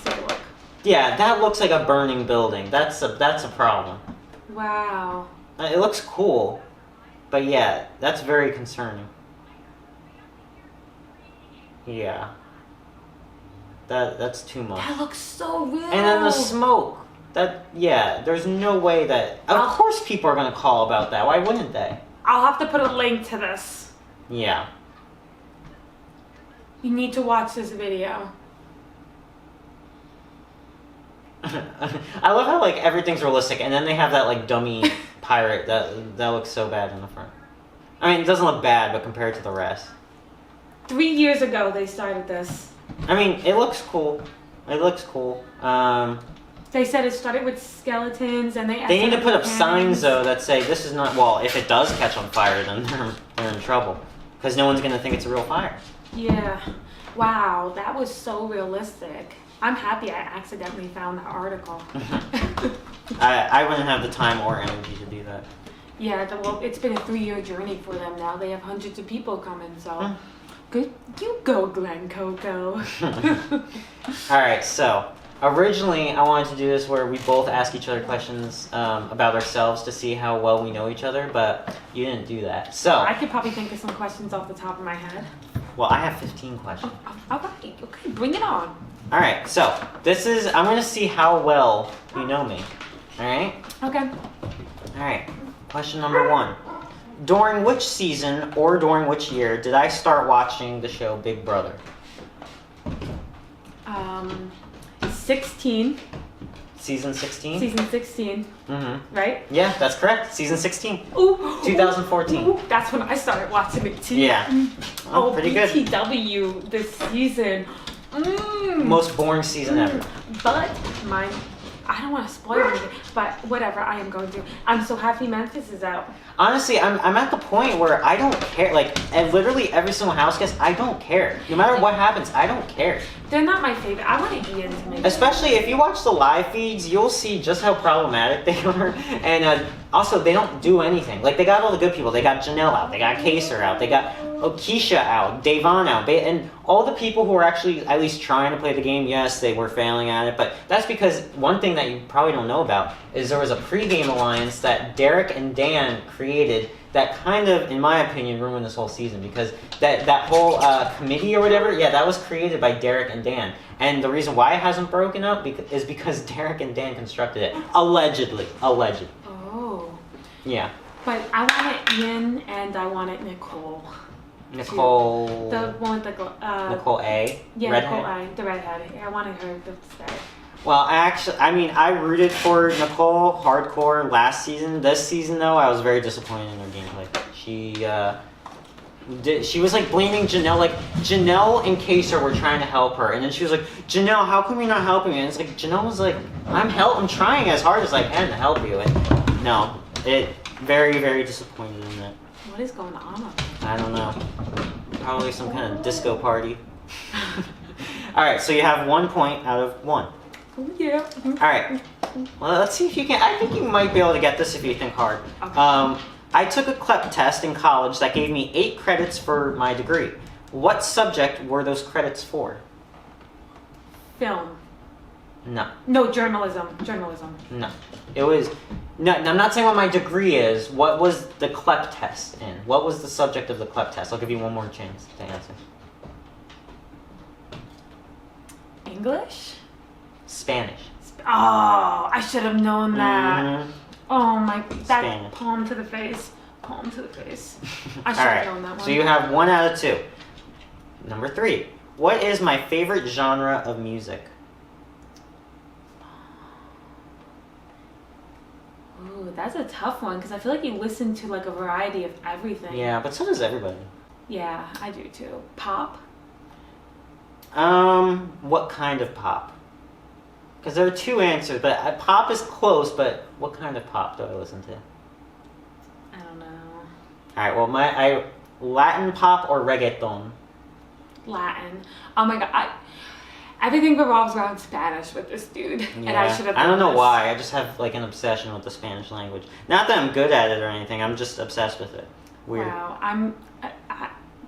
take a look. Yeah, that looks like a burning building. That's a problem. Wow. It looks cool, but yeah, that's very concerning. Yeah. That's too much. That looks so real. And then the smoke. There's no way that... Of course people are going to call about that. Why wouldn't they? I'll have to put a link to this. Yeah. You need to watch this video. I love how like everything's realistic, and then they have that like dummy pirate that looks so bad in the front. I mean, it doesn't look bad, but compared to the rest. 3 years ago they started this. I mean, it looks cool. It looks cool. They said it started with skeletons, and they need to put up signs though that say this is not. Well, if it does catch on fire, then they're in trouble, because no one's gonna think it's a real fire. Yeah. Wow, that was so realistic. I'm happy I accidentally found that article. I wouldn't have the time or energy to do that. Yeah, well, it's been a 3-year journey for them now. They have hundreds of people coming, so good. You go, Glen Coco. Alright, so originally I wanted to do this where we both ask each other questions about ourselves to see how well we know each other, but you didn't do that. So I could probably think of some questions off the top of my head. Well, I have 15 questions. Alright, okay, bring it on. Alright, so I'm going to see how well you know me. Alright? Okay. Alright, question number 1. During which season or during which year did I start watching the show Big Brother? 16. Season 16? Season 16. Mm-hmm. Right? Yeah, that's correct. Season 16. Ooh. 2014. Ooh, that's when I started watching it too. Yeah. Oh, pretty good. BTW this season. most boring season ever. But I don't want to spoil anything, but whatever, I am going to. I'm so happy Memphis is out. Honestly, I'm at the point where I don't care. Like, literally every single house guest, I don't care. No matter what happens, I don't care. They're not my favorite. I want Ian to make Especially if you watch the live feeds, you'll see just how problematic they are. And also, they don't do anything. Like, they got all the good people. They got Janelle out. They got Kaser out. They got Keisha out. Davon out. And all the people who are actually at least trying to play the game, yes, they were failing at it. But that's because one thing that you probably don't know about is there was a pregame alliance that Derek and Dan created that kind of, in my opinion, ruined this whole season, because that whole committee or whatever, yeah, that was created by Derek and Dan. And the reason why it hasn't broken up is because Derek and Dan constructed it. Allegedly. Oh. Yeah. But I wanted Ian and I wanted Nicole. Nicole... The one with the... Nicole A? Yeah, redhead? Nicole A. The redhead. I wanted her to stay. Well, I rooted for Nicole hardcore last season. This season, though, I was very disappointed in her gameplay. She was like blaming Janelle. Like, Janelle and Kaser were trying to help her, and then she was like, Janelle, how come you're not helping me? And it's like, Janelle was like, I'm trying as hard as I can to help you. And no, very, very disappointed in that. What is going on up there? I don't know. Probably some kind of disco party. Alright, so you have 1 point out of 1. Yeah. Alright. Well, let's see if you can. I think you might be able to get this if you think hard. Okay. I took a CLEP test in college that gave me 8 credits for my degree. What subject were those credits for? Film. No. No, journalism. No. It was... No, I'm not saying what my degree is. What was the CLEP test in? What was the subject of the CLEP test? I'll give you one more chance to answer. English? Spanish. Oh, I should have known that. Mm-hmm. Oh my, that Spanish. palm to the face. I should have Alright, known that one. so you have 1 out of 2. Number 3. What is my favorite genre of music? Ooh, that's a tough one because I feel like you listen to like a variety of everything. Yeah, but so does everybody. Yeah, I do too. Pop? What kind of pop? Because there are 2 answers, but pop is close, but what kind of pop do I listen to? I don't know. Alright, well, Latin pop or reggaeton? Latin. Oh my god, everything revolves around Spanish with this dude. Yeah. And I should have I don't know this. why, I just have like an obsession with the Spanish language. Not that I'm good at it or anything, I'm just obsessed with it. Weird. Wow, I'm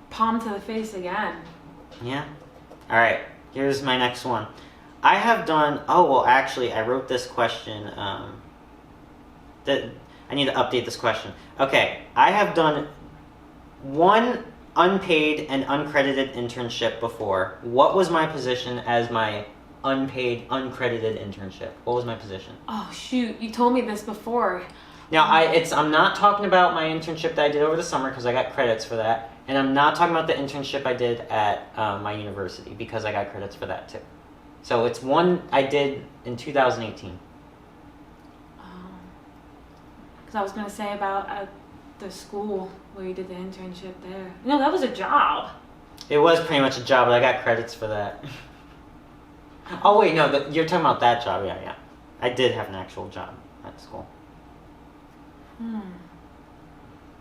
palm to the face again. Yeah? Alright, here's my next one. I have done... Oh, well, actually, I wrote this question. I need to update this question. Okay, I have done 1 unpaid and uncredited internship before. What was my position as my unpaid, uncredited internship? What was my position? Oh, shoot. You told me this before. Now, I'm not talking about my internship that I did over the summer because I got credits for that. And I'm not talking about the internship I did at my university because I got credits for that too. So it's one I did in 2018. Because I was going to say about the school where you did the internship there. No, that was a job. It was pretty much a job, but I got credits for that. Oh wait, no, you're talking about that job, yeah. I did have an actual job at school.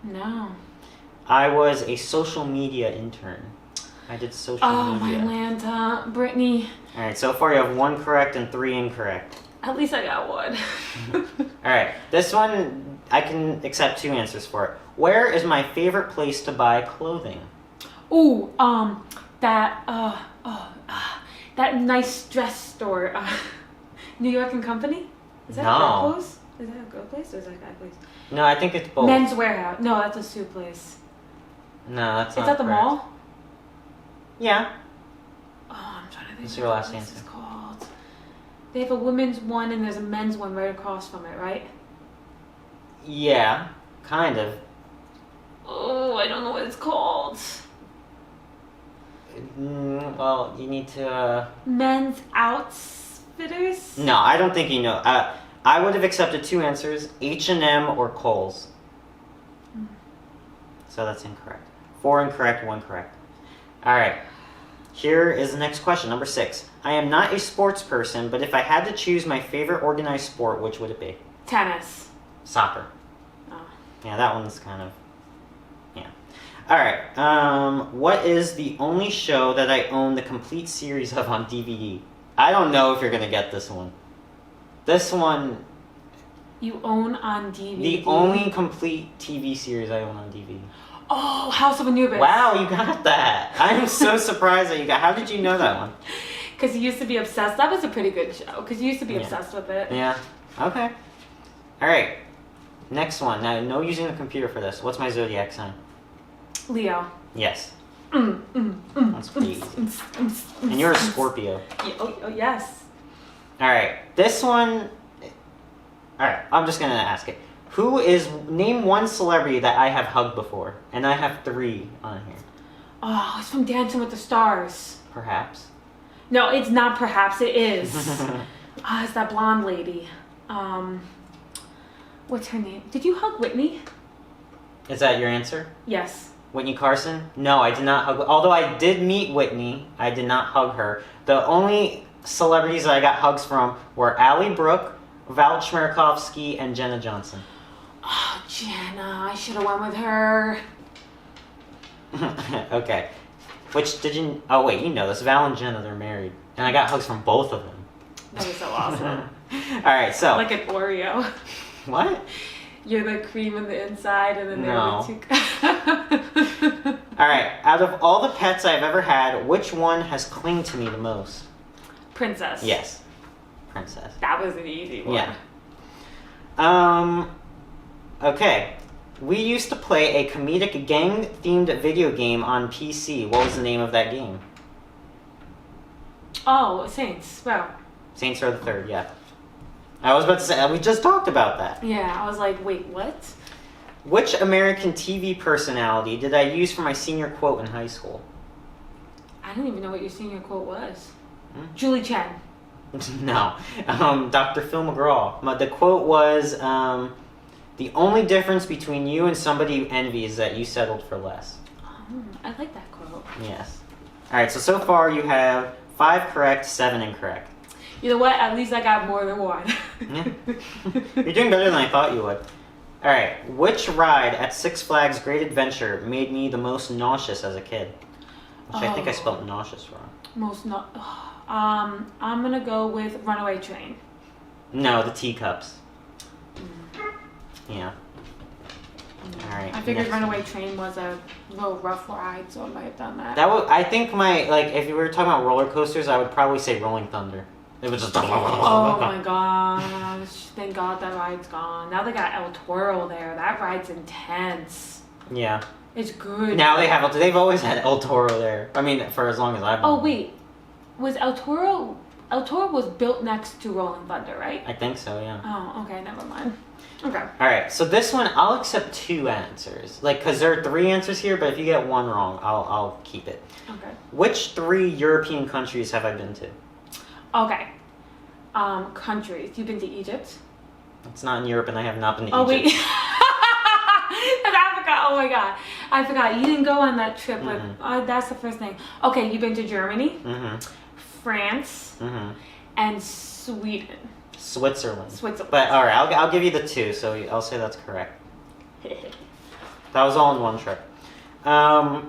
No. I was a social media intern. I did social media. Oh, my Lanta. Brittney. Alright, so far you have 1 correct and 3 incorrect. At least I got 1. Alright, this one I can accept 2 answers for it. Where is my favorite place to buy clothing? Ooh, that nice dress store. New York and Company? Is that a girl place? Is that a girl place or is that a guy place? No, I think it's both. Men's Warehouse. No, that's a suit place. No, that's not It's at the correct. mall? Yeah. Oh, I'm trying to think What's what your last the place answer? is called. They have a women's one and there's a men's one right across from it, right? Yeah, kind of. Oh, I don't know what it's called. Well, you need to... Men's Outfitters? No, I don't think you know. I would have accepted 2 answers, H&M or Kohl's. So that's incorrect. 4 incorrect, 1 correct. Alright. Here is the next question, number 6. I am not a sports person, but if I had to choose my favorite organized sport, which would it be? Tennis. Soccer. Oh. Yeah, that one's kind of... Yeah. All right. What is the only show that I own the complete series of on DVD? I don't know if you're going to get this one. This one... You own on DVD? The only complete TV series I own on DVD. Oh, House of Anubis. Wow, you got that. I'm so surprised that you got... How did you know that one? Because you used to be obsessed. That was a pretty good show. Because you used to be obsessed with it. Yeah. Okay. All right. Next one. Now, no using the computer for this. What's my zodiac sign? Leo. Yes. That's pretty easy. And you're a Scorpio. Yeah, oh, yes. All right. This one... All right. I'm just going to ask it. Name one celebrity that I have hugged before. And I have 3 on here. Oh, it's from Dancing with the Stars. Perhaps. No, it's not perhaps. It is. It's that blonde lady. What's her name? Did you hug Whitney? Is that your answer? Yes. Whitney Carson? No, I did not hug... Although I did meet Whitney, I did not hug her. The only celebrities that I got hugs from were Ally Brooke, Val Chmerkovsky, and Jenna Johnson. Oh, Jenna. I should have went with her. Okay. Which did you... Oh, wait, you know this. Val and Jenna, they're married. And I got hugs from both of them. That is so awesome. All right, so... Like an Oreo. What? You're the cream on the inside and then No. they're the 2... All right, out of all the pets I've ever had, which one has clinged to me the most? Princess. Yes. Princess. That was an easy one. Yeah. Okay. We used to play a comedic gang-themed video game on PC. What was the name of that game? Oh, Saints. Well. Saints Row the Third, yeah. I was about to say, we just talked about that. Yeah, I was like, wait, what? Which American TV personality did I use for my senior quote in high school? I don't even know what your senior quote was. Julie Chen. No. Dr. Phil McGraw. The quote was, the only difference between you and somebody you envy is that you settled for less. I like that quote. Yes. All right, so far you have 5 correct, 7 incorrect. You know what? At least I got more than one. Yeah. You're doing better than I thought you would. All right, which ride at Six Flags Great Adventure made me the most nauseous as a kid? Which I think I spelled nauseous wrong. I'm gonna go with Runaway Train. No, the teacups. Yeah. All right. I figured Runaway Train was a little rough ride, so I might have done that. I think if you were talking about roller coasters, I would probably say Rolling Thunder. It was just. Oh my gosh! Thank God that ride's gone. Now they got El Toro there. That ride's intense. Yeah. It's good. Now they've always had El Toro there. I mean, for as long as I've been. Oh wait, was El Toro was built next to Rolling Thunder, right? I think so, yeah. Oh, okay, never mind. Okay. All right, so this one I'll accept 2 answers, because there are 3 answers here, but if you get 1 wrong, I'll keep it. Okay. Which 3 European countries have I been to? Okay. Countries. You've been to Egypt? It's not in Europe, and I have not been to Wait. Egypt. Africa. Oh my God. I forgot. You didn't go on that trip. That's the first thing. Okay, you've been to Germany, France, and Sweden. Switzerland. But all right, I'll give you the 2, so I'll say that's correct. That was all in one trip. All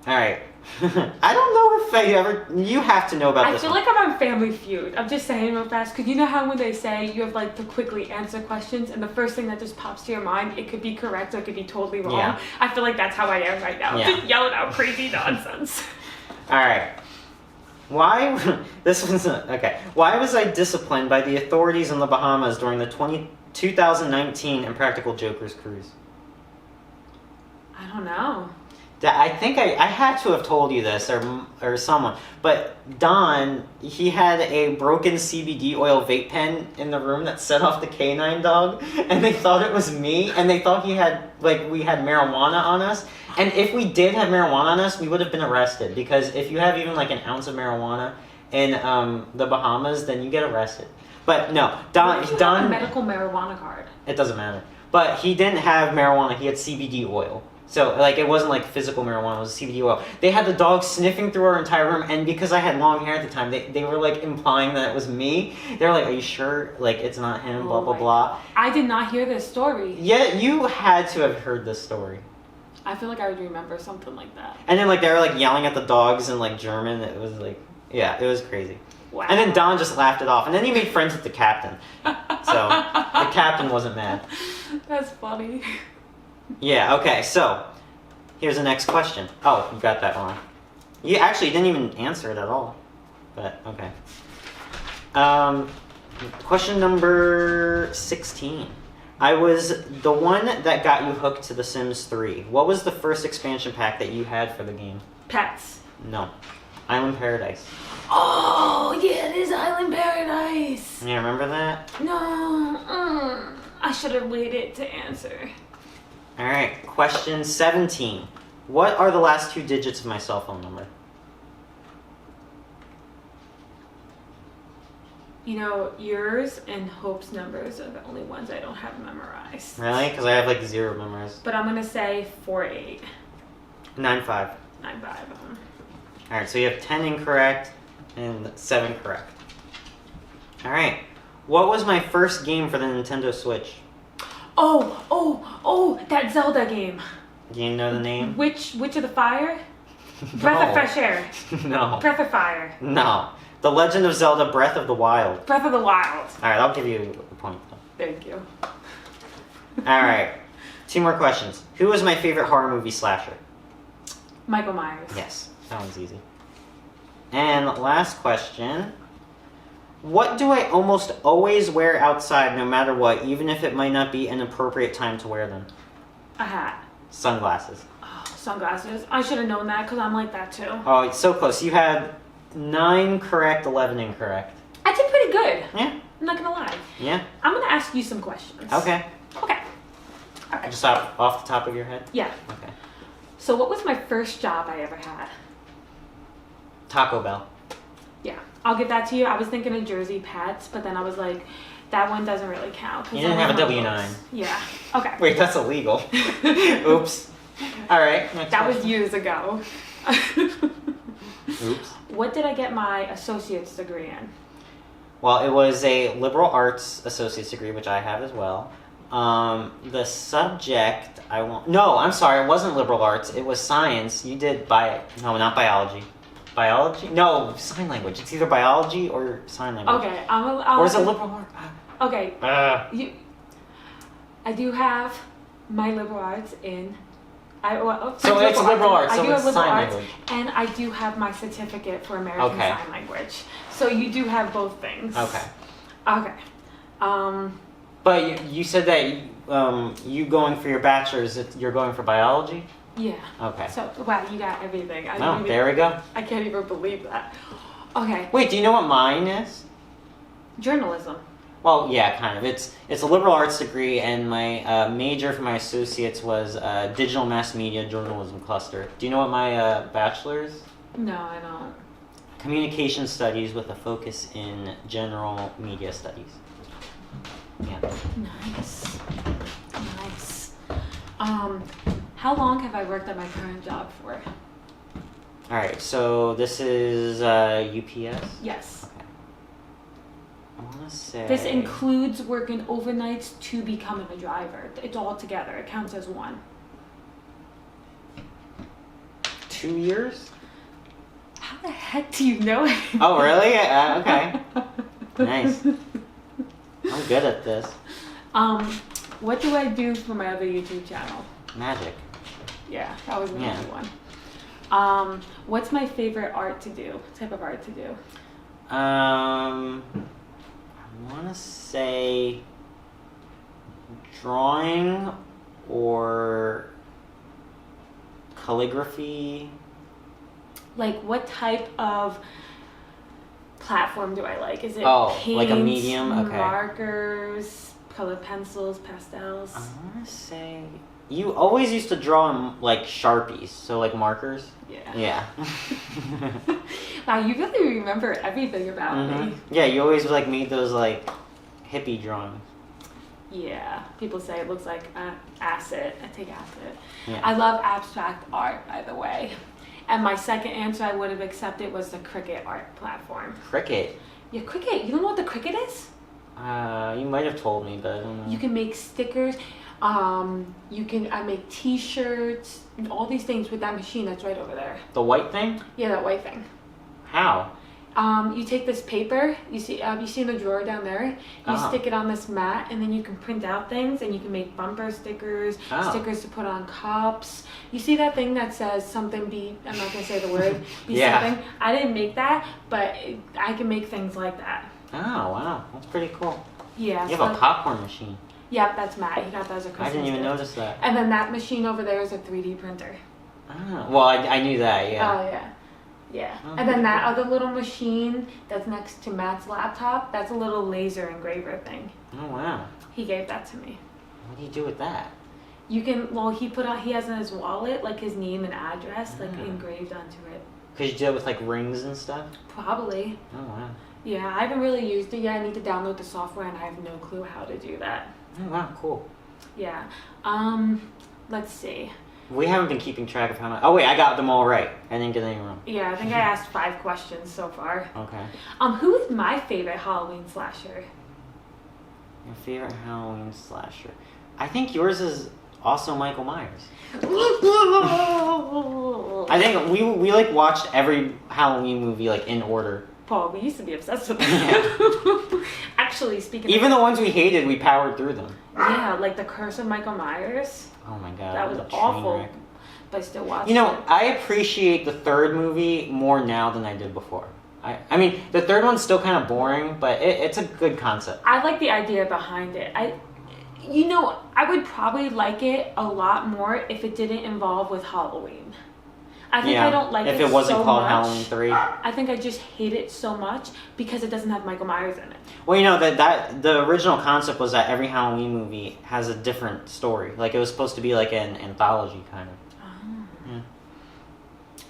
right. I don't know if you have to know about this. I feel like I'm on Family Feud. I'm just saying real fast, because you know how when they say you have to quickly answer questions, and the first thing that just pops to your mind, it could be correct or it could be totally wrong. Yeah. I feel like that's how I am right now. Yeah. Just yelling out crazy nonsense. All right. Why was I disciplined by the authorities in the Bahamas during the 2019 Impractical Jokers cruise? I don't know. I think I had to have told you this or someone, but Don, he had a broken CBD oil vape pen in the room that set off the canine dog, and they thought it was me, and they thought we had marijuana on us, and if we did have marijuana on us, we would have been arrested, because if you have even an ounce of marijuana in the Bahamas, then you get arrested. But no, Don have a medical marijuana card. It doesn't matter. But he didn't have marijuana, he had CBD oil. So, like, it wasn't like physical marijuana, it was CBD oil. They had the dog sniffing through our entire room, and because I had long hair at the time, they were, like, implying that it was me. They were like, are you sure? Like, it's not him, blah, blah, blah. I did not hear this story. Yeah, you had to have heard this story. I feel like I would remember something like that. And then, like, they were, like, yelling at the dogs in, like, German. It was, like, yeah, it was crazy. Wow. And then Don just laughed it off. And then he made friends with the captain. So, the captain wasn't mad. That's funny. Yeah, okay, so, here's the next question. Oh, you got that wrong. You actually didn't even answer it at all. But, okay. Question number 16. I was the one that got you hooked to The Sims 3. What was the first expansion pack that you had for the game? Pets. No. Island Paradise. Oh, yeah, it is Island Paradise. Yeah, remember that? No, I should have waited to answer. Alright, question 17. What are the last 2 digits of my cell phone number? You know, yours and Hope's numbers are the only ones I don't have memorized. Really? Because I have like 0 memorized. But I'm going to say 48. 95. 95. Alright, so you have 10 incorrect and 7 correct. Alright. What was my first game for the Nintendo Switch? Oh, that Zelda game. Do you know the name? Which of the fire? Breath of Fresh Air. No. Breath of Fire. No. The Legend of Zelda Breath of the Wild. Breath of the Wild. Alright, I'll give you a point though. Thank you. Alright. 2 more questions. Who was my favorite horror movie slasher? Michael Myers. Yes, that one's easy. And last question. What do I almost always wear outside no matter what, even if it might not be an appropriate time to wear them? A hat. Sunglasses. Oh, sunglasses. I should have known that because I'm like that too. Oh, it's so close. You had 9 correct, 11 incorrect. I did pretty good. Yeah. I'm not going to lie. Yeah. I'm going to ask you some questions. Okay. Okay. All right. Just off the top of your head? Yeah. Okay. So what was my first job I ever had? Taco Bell. Yeah. I'll give that to you. I was thinking of Jersey Pets, but then I was like, that one doesn't really count. You didn't have a W-9. Yeah. Okay. Wait, that's illegal. Oops. All right. That was years ago. Oops. What did I get my associate's degree in? Well, it was a liberal arts associate's degree, which I have as well. The subject No, I'm sorry. It wasn't liberal arts. It was science. You did No, not biology. Biology? No, sign language. It's either biology or sign language. Okay, or is it liberal arts? Okay. I do have my liberal arts in. So it's liberal arts. So it's sign language. And I do have my certificate for American Sign Language. So you do have both things. Okay. Okay. But you said that you going for your bachelor's, you're going for biology? Yeah. Okay. So, wow, you got everything. There we go. I can't even believe that. Okay. Wait, do you know what mine is? Journalism. Well, yeah, kind of. It's a liberal arts degree, and my major for my associates was digital mass media journalism cluster. Do you know what my bachelor's? No, I don't. Communication studies with a focus in general media studies. Yeah. Nice. How long have I worked at my current job for? All right, so this is UPS? Yes. Okay. I want to say... This includes working overnights to becoming a driver. It's all together. It counts as one. 2 years? How the heck do you know it? Oh, really? Okay. Nice. I'm good at this. What do I do for my other YouTube channel? Magic. Yeah, that was the only one. What's my favorite art to do? Type of art to do? I want to say drawing or calligraphy. Like, what type of platform do I like? Is it paints, like a medium? Okay. Markers, colored pencils, pastels? I want to say... You always used to draw in, like, Sharpies, so, like, markers? Yeah. Yeah. Wow, you really remember everything about me. Yeah, you always, like, made those, like, hippie drawings. Yeah, people say it looks like acid. I take acid. Yeah. I love abstract art, by the way. And my second answer I would have accepted was the Cricut art platform. Cricut? Yeah, Cricut. You don't know what the Cricut is? You might have told me, but I don't know. You can make stickers. I make T-shirts, and all these things with that machine that's right over there. The white thing? Yeah, that white thing. How? You take this paper. You see the drawer down there. You stick it on this mat, and then you can print out things, and you can make bumper stickers, stickers to put on cups. You see that thing that says something be? I'm not gonna say the word. Be something. I didn't make that, but I can make things like that. Oh wow, that's pretty cool. Yeah. You have a popcorn machine. Yep, that's Matt. He got that as a Christmas I didn't even gift. notice that. And then that machine over there is a 3D printer. Oh, well, I knew that, yeah. Oh, yeah. Yeah. And then that other little machine that's next to Matt's laptop, that's a little laser engraver thing. Oh, wow. He gave that to me. What do you do with that? You can, he has in his wallet, like his name and address, like engraved onto it. Could you do it with like rings and stuff? Probably. Oh, wow. Yeah, I haven't really used it yet. I need to download the software and I have no clue how to do that. Oh, wow, cool. Yeah. Let's see. We haven't been keeping track of how much. Oh, wait, I got them all right. I didn't get any wrong. Yeah, I think I asked 5 questions so far. Okay. Who is my favorite Halloween slasher? Your favorite Halloween slasher? I think yours is also Michael Myers. I think we like watched every Halloween movie like in order. Paul, we used to be obsessed with them. Actually, speaking Even of... the ones we hated, we powered through them. Yeah, like The Curse of Michael Myers. Oh my god. That was a train awful. wreck. But I still watched it. You know, I appreciate the third movie more now than I did before. I mean, the third one's still kind of boring, but it's a good concept. I like the idea behind it. I would probably like it a lot more if it didn't involve with Halloween. I think I don't like it so much. If it wasn't called Halloween 3. I think I just hate it so much because it doesn't have Michael Myers in it. Well, you know, that the original concept was that every Halloween movie has a different story. Like, it was supposed to be like an anthology, kind of. Oh. Yeah.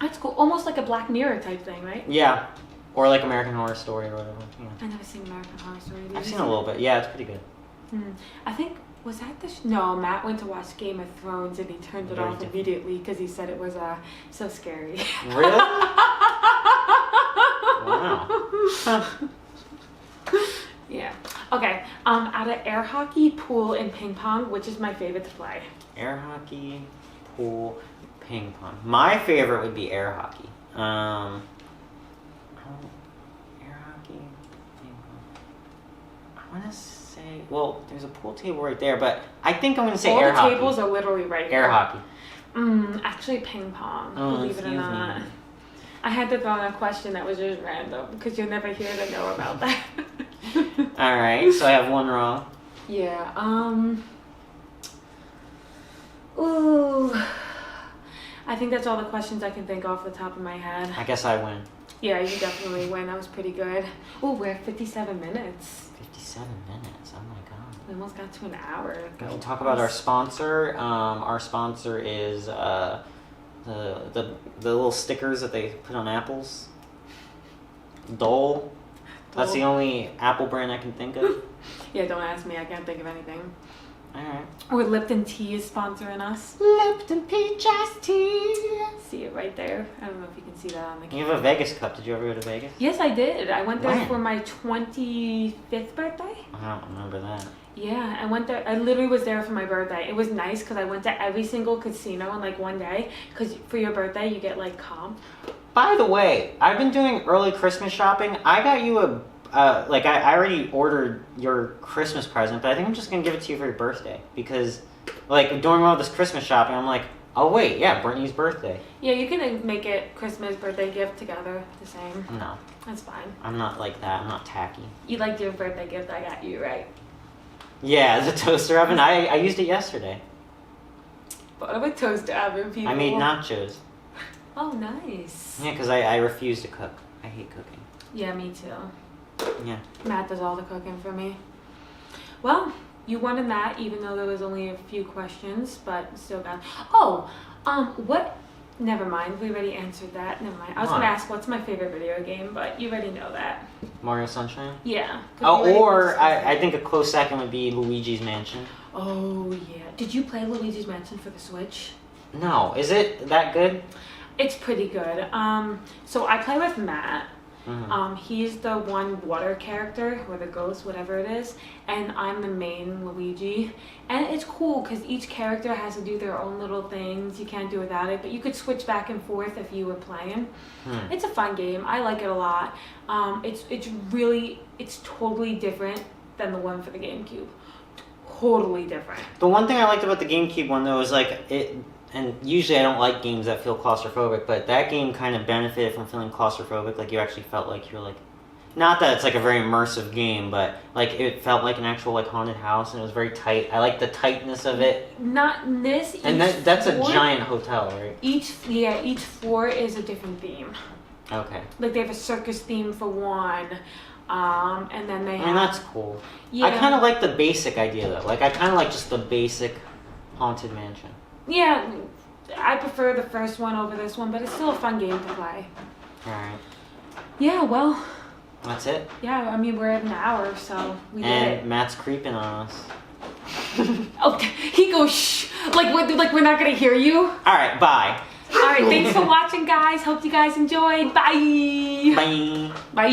That's cool. Almost like a Black Mirror type thing, right? Yeah. Or like American Horror Story or whatever. Yeah. I've never seen American Horror Story. I've seen a little bit. Yeah, it's pretty good. I think, was that no, Matt went to watch Game of Thrones and he turned it off immediately because he said it was so scary. Really? Wow. Yeah. Okay. Out of air hockey, pool, and ping pong, which is my favorite to play? Air hockey, pool, ping pong. My favorite would be air hockey. Air hockey, ping pong. I want to say, well, there's a pool table right there, but I think I'm going to say air hockey. All the tables are literally right here. Air hockey. Actually ping pong, Oh, believe it or not. I had to throw in a question that was just random because you're never here to know about that. Alright, so I have one wrong. Yeah, ooh. I think that's all the questions I can think off the top of my head. I guess I win. Yeah, you definitely win. That was pretty good. Ooh, we're at 57 minutes. 57 minutes, oh my god. We almost got to an hour. We can talk about our sponsor. Our sponsor is the little stickers that they put on apples. Dole. That's the only Apple brand I can think of. Yeah, don't ask me. I can't think of anything. Alright. Or Lipton Tea is sponsoring us. Lipton Peach Iced Tea. See it right there. I don't know if you can see that on the camera. You have a Vegas cup. Did you ever go to Vegas? Yes, I did. I went there When? for my 25th birthday. I don't remember that. Yeah, I went there. I literally was there for my birthday. It was nice because I went to every single casino in like one day. Because for your birthday, you get like comp. By the way, I've been doing early Christmas shopping. I got you a I already ordered your Christmas present, but I think I'm just gonna give it to you for your birthday because, like, during all this Christmas shopping, I'm like, oh wait, yeah, Brittney's birthday. Yeah, you can make it Christmas, birthday gift together, the same. No, That's fine. I'm not like that. I'm not tacky. You liked your birthday gift I got you, right? Yeah, the toaster oven. I used it yesterday. What of a toaster oven, people? I made nachos. Oh, nice. Yeah, because I refuse to cook. I hate cooking. Yeah, me too. Yeah. Matt does all the cooking for me. Well, you won in that, even though there was only a few questions, but still got. Oh, what Never mind. We already answered that. Never mind. I was What? gonna ask what's my favorite video game, but you already know that. Mario Sunshine? Yeah. Oh, or I think a close second would be Luigi's Mansion. Oh yeah. Did you play Luigi's Mansion for the Switch? No. Is it that good? It's pretty good. So I play with Matt. Mm-hmm. He's the one water character, or the ghost, whatever it is, and I'm the main Luigi. And it's cool because each character has to do their own little things. You can't do without it, but you could switch back and forth if you were playing. It's a fun game. I like it a lot. It's totally different than the one for the GameCube. Totally different. The one thing I liked about the GameCube one though was like it. And usually I don't like games that feel claustrophobic, but that game kind of benefited from feeling claustrophobic. Like you actually felt like you're like, not that it's like a very immersive game, but like it felt like an actual like haunted house, and it was very tight. I like the tightness of it. Not this. And that's a giant hotel, right? Each floor is a different theme. Okay. Like they have a circus theme for one, and then they have. I mean that's cool. Yeah. I kind of like the basic idea though. Like I kind of like just the basic haunted mansion. Yeah, I prefer the first one over this one, but it's still a fun game to play. Alright. Yeah, well. That's it? Yeah, I mean, we're at an hour, so we did it. And Matt's creeping on us. Oh, he goes, shh. Like we're not going to hear you. Alright, bye. Alright, thanks for watching, guys. Hope you guys enjoyed. Bye. Bye. Bye.